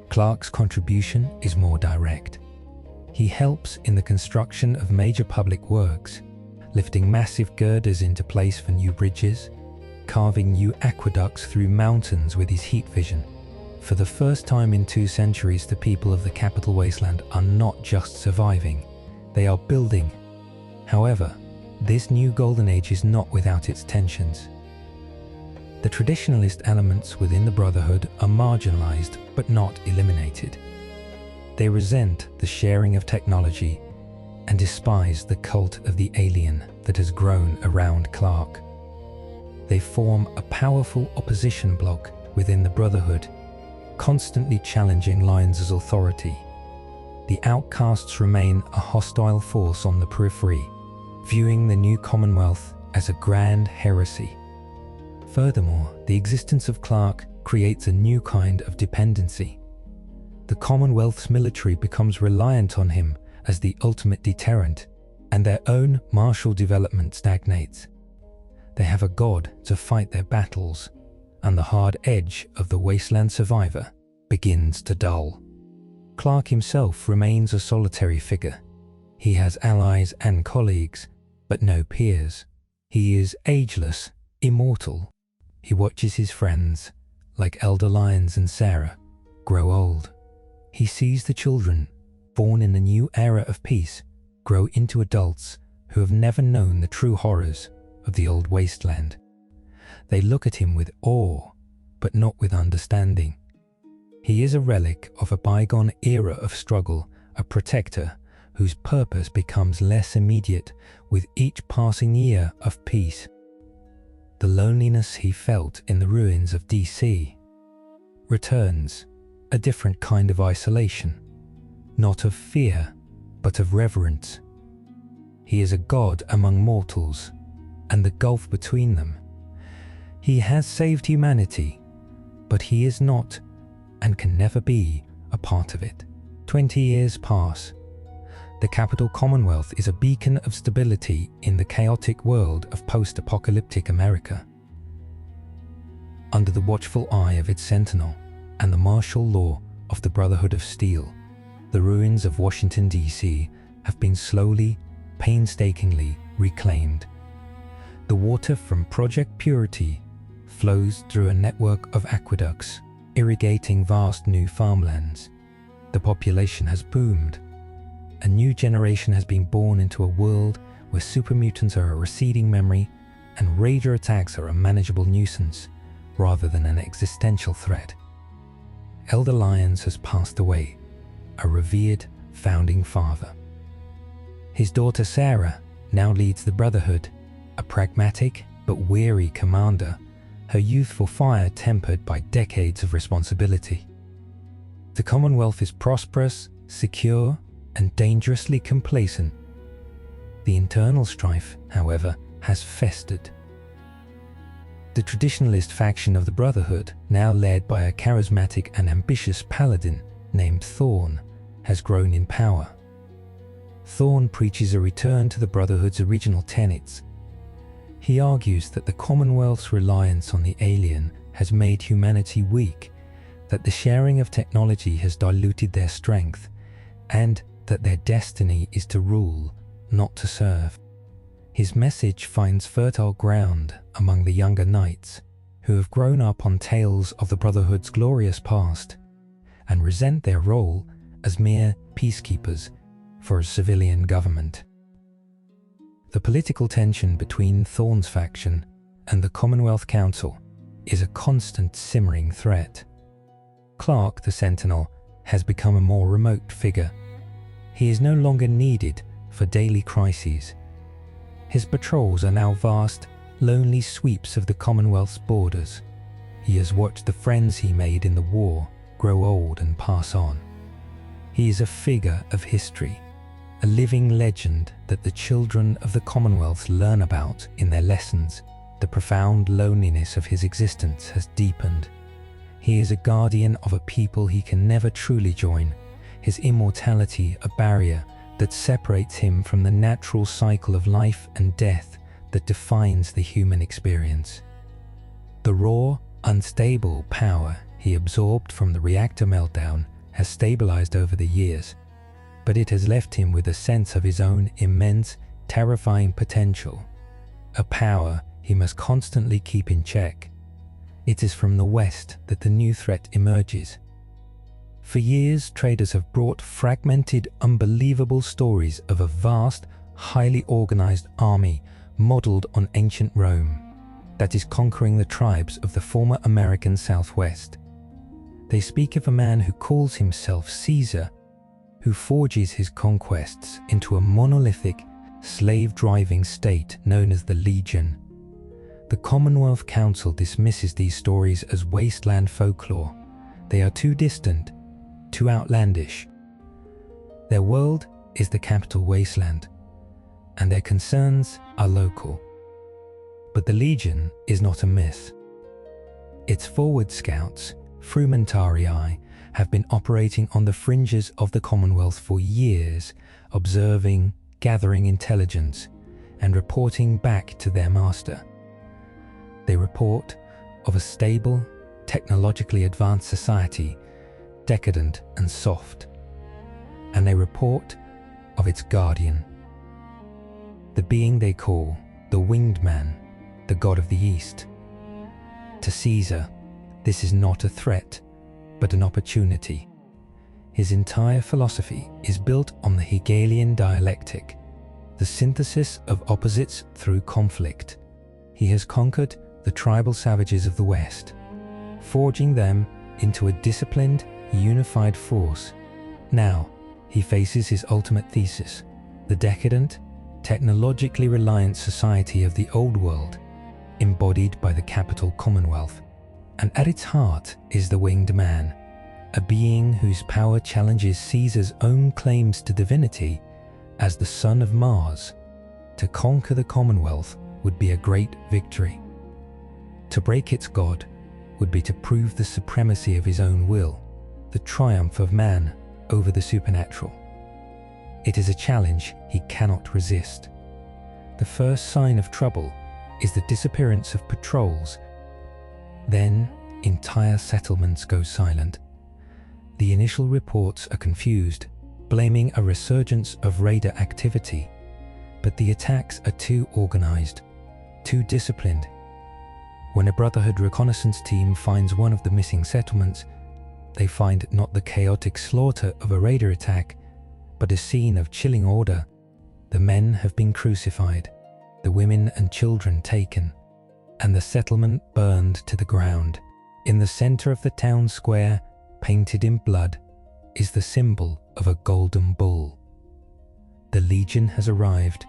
Clark's contribution is more direct. He helps in the construction of major public works, lifting massive girders into place for new bridges, carving new aqueducts through mountains with his heat vision. For the first time in 2 centuries, the people of the capital Wasteland are not just surviving, they are building. However, this new golden age is not without its tensions. The traditionalist elements within the Brotherhood are marginalized but not eliminated. They resent the sharing of technology and despise the cult of the alien that has grown around Clark. They form a powerful opposition bloc within the Brotherhood, constantly challenging Lion's authority. The outcasts remain a hostile force on the periphery, viewing the new Commonwealth as a grand heresy. Furthermore, the existence of Clark creates a new kind of dependency. The Commonwealth's military becomes reliant on him as the ultimate deterrent, and their own martial development stagnates. They have a god to fight their battles, and the hard edge of the Wasteland survivor begins to dull. Clark himself remains a solitary figure. He has allies and colleagues, but no peers. He is ageless, immortal. He watches his friends, like Elder Lyons and Sarah, grow old. He sees the children, born in the new era of peace, grow into adults who have never known the true horrors of the old Wasteland. They look at him with awe, but not with understanding. He is a relic of a bygone era of struggle, a protector whose purpose becomes less immediate with each passing year of peace. The loneliness he felt in the ruins of DC returns, a different kind of isolation, not of fear, but of reverence. He is a god among mortals, and the gulf between them. He has saved humanity, but he is not, and can never be, a part of it. 20 years pass. The capital Commonwealth is a beacon of stability in the chaotic world of post-apocalyptic America. Under the watchful eye of its sentinel and the martial law of the Brotherhood of Steel, the ruins of Washington, D.C. have been slowly, painstakingly reclaimed. The water from Project Purity flows through a network of aqueducts, irrigating vast new farmlands. The population has boomed. A new generation has been born into a world where super mutants are a receding memory and raider attacks are a manageable nuisance rather than an existential threat. Elder Lyons has passed away, a revered founding father. His daughter Sarah now leads the Brotherhood, a pragmatic but weary commander, her youthful fire tempered by decades of responsibility. The Commonwealth is prosperous, secure, and dangerously complacent. The internal strife, however, has festered. The traditionalist faction of the Brotherhood, now led by a charismatic and ambitious paladin named Thorn, has grown in power. Thorn preaches a return to the Brotherhood's original tenets. He argues that the Commonwealth's reliance on the alien has made humanity weak, that the sharing of technology has diluted their strength, and that their destiny is to rule, not to serve. His message finds fertile ground among the younger knights, who have grown up on tales of the Brotherhood's glorious past and resent their role as mere peacekeepers for a civilian government. The political tension between Thorn's faction and the Commonwealth Council is a constant simmering threat. Clark, the Sentinel, has become a more remote figure. He is no longer needed for daily crises. His patrols are now vast, lonely sweeps of the Commonwealth's borders. He has watched the friends he made in the war grow old and pass on. He is a figure of history, a living legend that the children of the Commonwealth learn about in their lessons. The profound loneliness of his existence has deepened. He is a guardian of a people he can never truly join, his immortality a barrier that separates him from the natural cycle of life and death that defines the human experience. The raw, unstable power he absorbed from the reactor meltdown has stabilized over the years, but it has left him with a sense of his own immense, terrifying potential, a power he must constantly keep in check. It is from the West that the new threat emerges. For years, traders have brought fragmented, unbelievable stories of a vast, highly organized army modeled on ancient Rome that is conquering the tribes of the former American Southwest. They speak of a man who calls himself Caesar, who forges his conquests into a monolithic, slave-driving state known as the Legion. The Commonwealth Council dismisses these stories as wasteland folklore. They are too distant, too outlandish. Their world is the capital Wasteland, and their concerns are local. But the Legion is not a myth. Its forward scouts, frumentarii, have been operating on the fringes of the Commonwealth for years, observing, gathering intelligence, and reporting back to their master. They report of a stable, technologically advanced society, decadent and soft, and they report of its guardian, the being they call the Winged Man, the god of the East. To Caesar, this is not a threat, but an opportunity. His entire philosophy is built on the Hegelian dialectic, the synthesis of opposites through conflict. He has conquered the tribal savages of the West, forging them into a disciplined, unified force. Now, he faces his ultimate thesis, the decadent, technologically reliant society of the Old World, embodied by the capital Commonwealth. And at its heart is the Winged Man, a being whose power challenges Caesar's own claims to divinity as the son of Mars. To conquer the Commonwealth would be a great victory. To break its god would be to prove the supremacy of his own will, the triumph of man over the supernatural. It is a challenge he cannot resist. The first sign of trouble is the disappearance of patrols. Then, entire settlements go silent. The initial reports are confused, blaming a resurgence of raider activity, but the attacks are too organized, too disciplined. When a Brotherhood reconnaissance team finds one of the missing settlements, they find not the chaotic slaughter of a raider attack, but a scene of chilling order. The men have been crucified, the women and children taken, and the settlement burned to the ground. In the center of the town square, painted in blood, is the symbol of a golden bull. The Legion has arrived.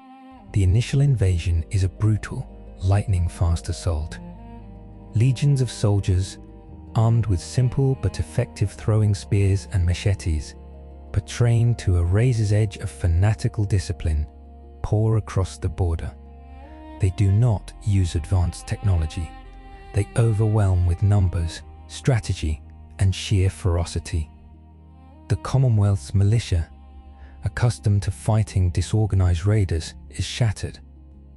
The initial invasion is a brutal, lightning-fast assault. Legions of soldiers, armed with simple but effective throwing spears and machetes, but trained to a razor's edge of fanatical discipline, pour across the border. They do not use advanced technology. They overwhelm with numbers, strategy, and sheer ferocity. The Commonwealth's militia, accustomed to fighting disorganized raiders, is shattered.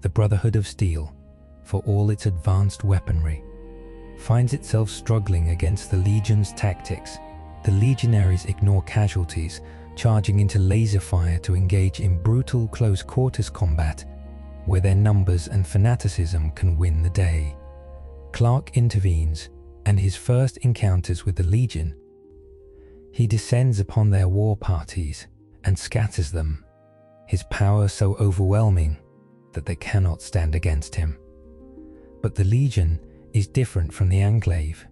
The Brotherhood of Steel, for all its advanced weaponry, finds itself struggling against the Legion's tactics. The legionaries ignore casualties, charging into laser fire to engage in brutal close-quarters combat, where their numbers and fanaticism can win the day. Clark intervenes, and his first encounters with the Legion, he descends upon their war parties and scatters them, his power so overwhelming that they cannot stand against him. But the Legion is different from the Enclave.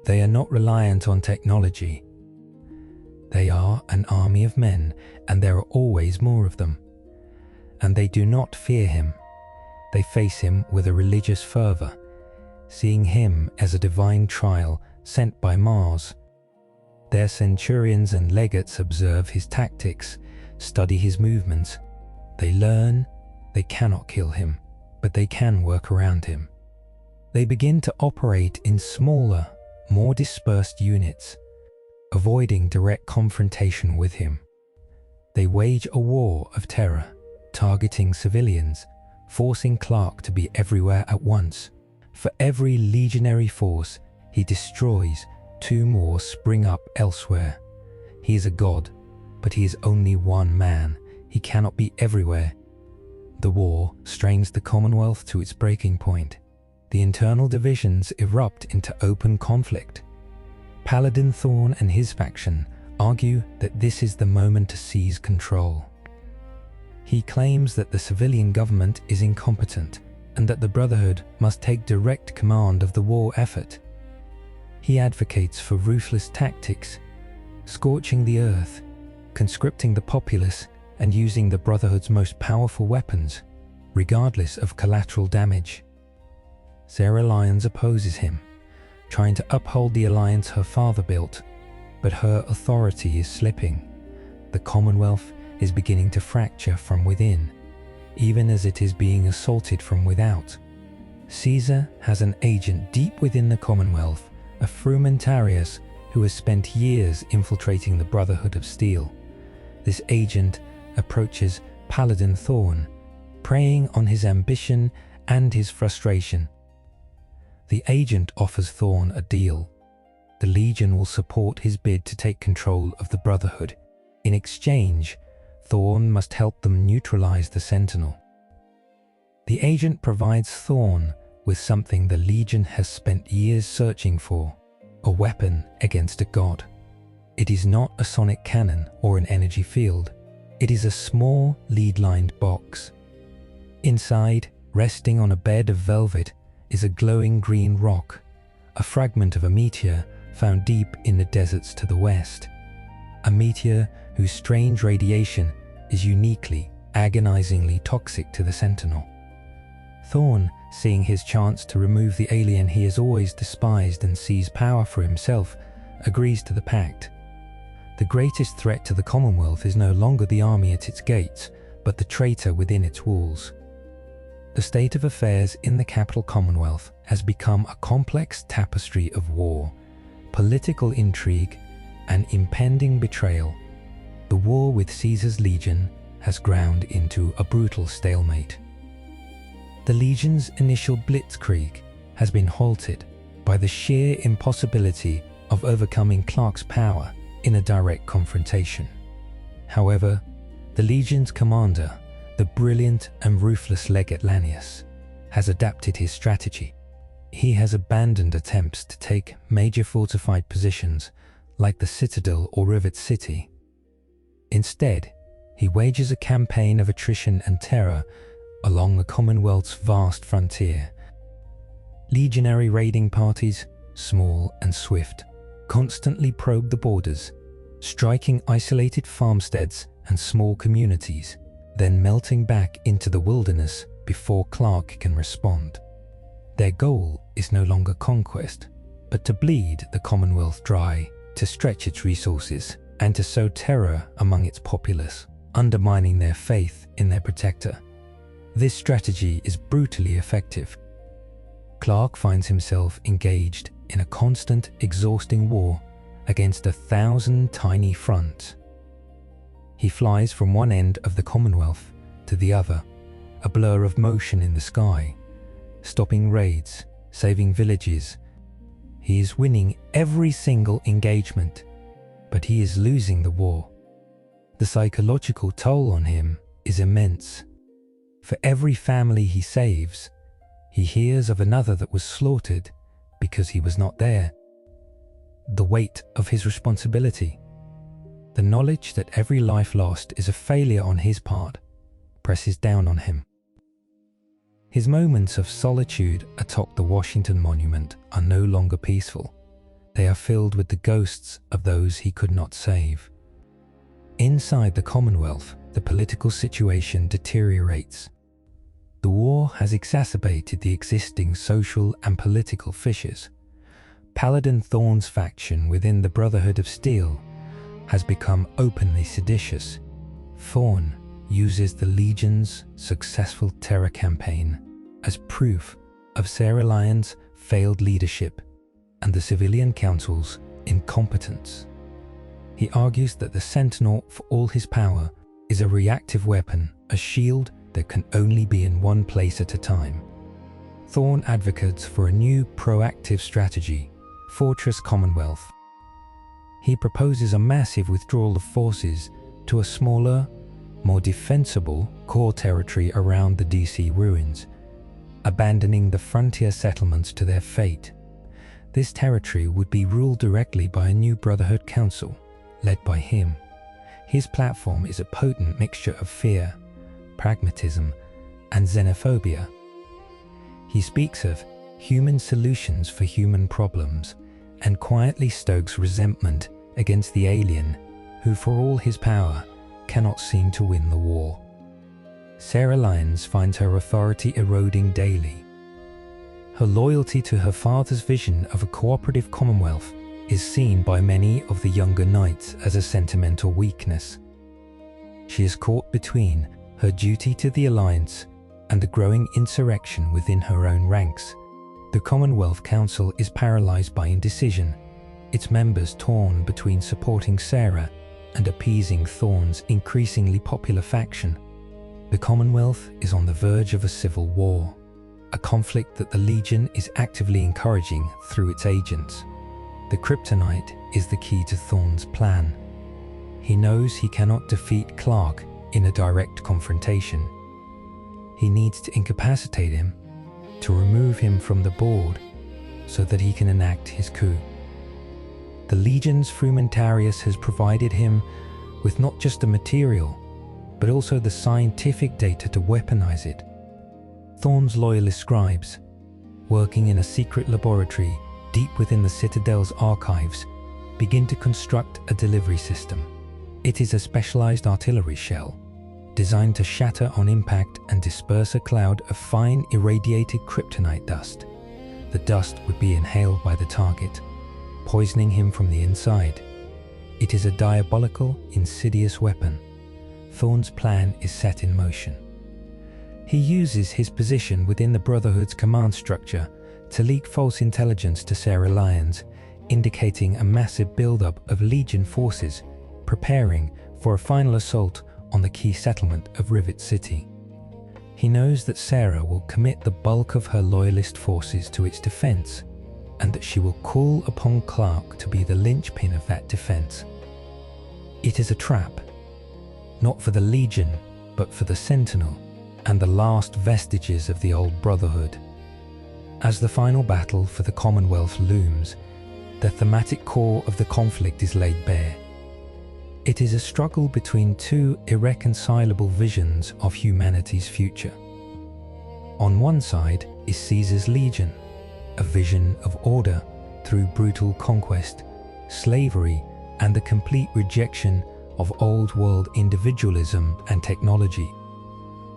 They are not reliant on technology. They are an army of men, and there are always more of them. And they do not fear him. They face him with a religious fervor, seeing him as a divine trial sent by Mars. Their centurions and legates observe his tactics, study his movements. They learn they cannot kill him, but they can work around him. They begin to operate in smaller, more dispersed units, avoiding direct confrontation with him. They wage a war of terror, targeting civilians, forcing Clark to be everywhere at once. For every legionary force he destroys, 2 more spring up elsewhere. He is a god, but he is only one man. He cannot be everywhere. The war strains the Commonwealth to its breaking point. The internal divisions erupt into open conflict. Paladin Thorn and his faction argue that this is the moment to seize control. He claims that the civilian government is incompetent and that the Brotherhood must take direct command of the war effort. He advocates for ruthless tactics, scorching the earth, conscripting the populace, and using the Brotherhood's most powerful weapons, regardless of collateral damage. Sarah Lyons opposes him, trying to uphold the alliance her father built, but her authority is slipping. The Commonwealth is beginning to fracture from within, even as it is being assaulted from without. Caesar has an agent deep within the Commonwealth, a frumentarius who has spent years infiltrating the Brotherhood of Steel. This agent approaches Paladin Thorn, preying on his ambition and his frustration. The agent offers Thorn a deal. The Legion will support his bid to take control of the Brotherhood. In exchange, Thorn must help them neutralize the Sentinel. The agent provides Thorn with something the Legion has spent years searching for, a weapon against a god. It is not a sonic cannon or an energy field. It is a small lead-lined box. Inside, resting on a bed of velvet, is a glowing green rock, a fragment of a meteor found deep in the deserts to the west. A meteor whose strange radiation is uniquely, agonizingly toxic to the Sentinel. Thorn, seeing his chance to remove the alien he has always despised and seize power for himself, agrees to the pact. The greatest threat to the Commonwealth is no longer the army at its gates, but the traitor within its walls. The state of affairs in the capital Commonwealth has become a complex tapestry of war, political intrigue, and impending betrayal. The war with Caesar's Legion has ground into a brutal stalemate. The Legion's initial blitzkrieg has been halted by the sheer impossibility of overcoming Clark's power in a direct confrontation. However, the Legion's commander, the brilliant and ruthless Legate Lanius, has adapted his strategy. He has abandoned attempts to take major fortified positions like the Citadel or Rivet City. Instead, he wages a campaign of attrition and terror along the Commonwealth's vast frontier. Legionary raiding parties, small and swift, constantly probe the borders, striking isolated farmsteads and small communities, then melting back into the wilderness before Clark can respond. Their goal is no longer conquest, but to bleed the Commonwealth dry, to stretch its resources, and to sow terror among its populace, undermining their faith in their protector. This strategy is brutally effective. Clark finds himself engaged in a constant, exhausting war against 1,000 tiny fronts. He flies from one end of the Commonwealth to the other, a blur of motion in the sky, stopping raids, saving villages. He is winning every single engagement, but he is losing the war. The psychological toll on him is immense. For every family he saves, he hears of another that was slaughtered because he was not there. The weight of his responsibility, the knowledge that every life lost is a failure on his part, presses down on him. His moments of solitude atop the Washington Monument are no longer peaceful. They are filled with the ghosts of those he could not save. Inside the Commonwealth, the political situation deteriorates. The war has exacerbated the existing social and political fissures. Paladin Thorn's faction within the Brotherhood of Steel has become openly seditious. Thorn uses the Legion's successful terror campaign as proof of Sarah Lyon's failed leadership and the civilian council's incompetence. He argues that the Sentinel, for all his power, is a reactive weapon, a shield that can only be in one place at a time. Thorn advocates for a new proactive strategy, Fortress Commonwealth. He proposes a massive withdrawal of forces to a smaller, more defensible core territory around the DC ruins, abandoning the frontier settlements to their fate. This territory would be ruled directly by a new Brotherhood Council, led by him. His platform is a potent mixture of fear, pragmatism, and xenophobia. He speaks of human solutions for human problems and quietly stokes resentment against the alien who, for all his power, cannot seem to win the war. Sarah Lyons finds her authority eroding daily. Her loyalty to her father's vision of a cooperative Commonwealth is seen by many of the younger knights as a sentimental weakness. She is caught between her duty to the Alliance and the growing insurrection within her own ranks. The Commonwealth Council is paralyzed by indecision, its members torn between supporting Sarah and appeasing Thorn's increasingly popular faction. The Commonwealth is on the verge of a civil war, a conflict that the Legion is actively encouraging through its agents. The Kryptonite is the key to Thorn's plan. He knows he cannot defeat Clark in a direct confrontation. He needs to incapacitate him, to remove him from the board, so that he can enact his coup. The Legion's Frumentarius has provided him with not just the material, but also the scientific data to weaponize it. Thorn's loyalist scribes, working in a secret laboratory deep within the Citadel's archives, begin to construct a delivery system. It is a specialized artillery shell, designed to shatter on impact and disperse a cloud of fine irradiated kryptonite dust. The dust would be inhaled by the target, poisoning him from the inside. It is a diabolical, insidious weapon. Thorn's plan is set in motion. He uses his position within the Brotherhood's command structure to leak false intelligence to Sarah Lyons, indicating a massive buildup of Legion forces preparing for a final assault on the key settlement of Rivet City. He knows that Sarah will commit the bulk of her loyalist forces to its defense, and that she will call upon Clark to be the linchpin of that defense. It is a trap, not for the Legion, but for the Sentinel and the last vestiges of the old Brotherhood. As the final battle for the Commonwealth looms, the thematic core of the conflict is laid bare. It is a struggle between two irreconcilable visions of humanity's future. On one side is Caesar's Legion, a vision of order through brutal conquest, slavery, and the complete rejection of old-world individualism and technology.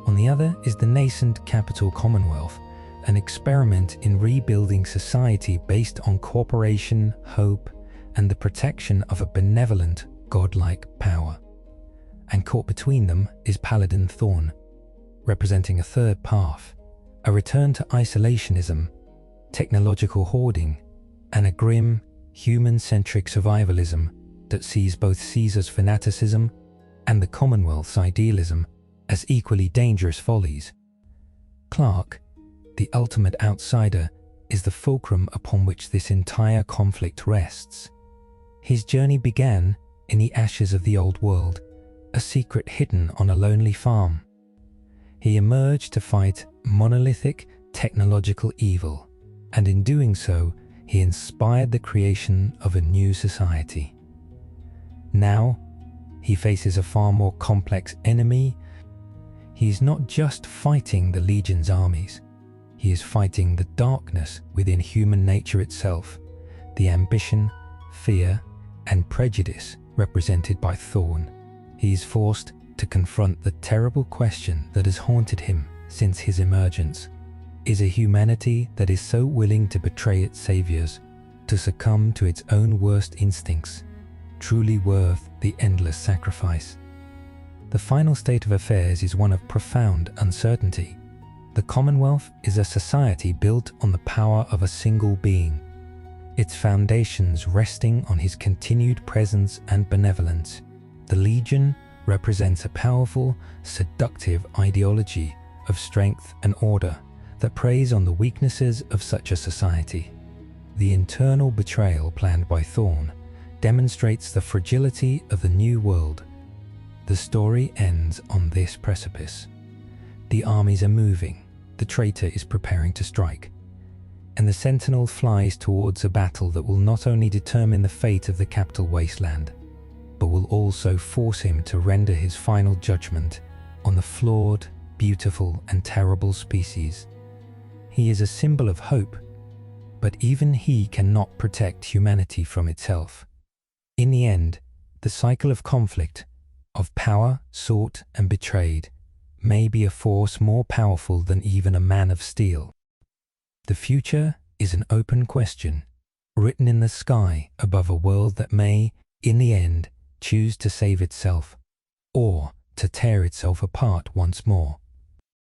On the other is the nascent Capital Commonwealth, an experiment in rebuilding society based on cooperation, hope, and the protection of a benevolent, godlike power. And caught between them is Paladin Thorn, representing a third path, a return to isolationism, technological hoarding, and a grim, human-centric survivalism that sees both Caesar's fanaticism and the Commonwealth's idealism as equally dangerous follies. Clark, the ultimate outsider, is the fulcrum upon which this entire conflict rests. His journey began in the ashes of the old world, a secret hidden on a lonely farm. He emerged to fight monolithic technological evil, and in doing so, he inspired the creation of a new society. Now, he faces a far more complex enemy. He is not just fighting the Legion's armies. He is fighting the darkness within human nature itself, the ambition, fear, and prejudice represented by Thorn. He is forced to confront the terrible question that has haunted him since his emergence. Is a humanity that is so willing to betray its saviors, to succumb to its own worst instincts, truly worth the endless sacrifice? The final state of affairs is one of profound uncertainty. The Commonwealth is a society built on the power of a single being, its foundations resting on his continued presence and benevolence. The Legion represents a powerful, seductive ideology of strength and order that preys on the weaknesses of such a society. The internal betrayal planned by Thorn demonstrates the fragility of the new world. The story ends on this precipice. The armies are moving, the traitor is preparing to strike, and the Sentinel flies towards a battle that will not only determine the fate of the capital Wasteland, but will also force him to render his final judgment on the flawed, beautiful, and terrible species. He is a symbol of hope, but even he cannot protect humanity from itself. In the end, the cycle of conflict, of power sought and betrayed, may be a force more powerful than even a man of steel. The future is an open question, written in the sky above a world that may, in the end, choose to save itself, or to tear itself apart once more.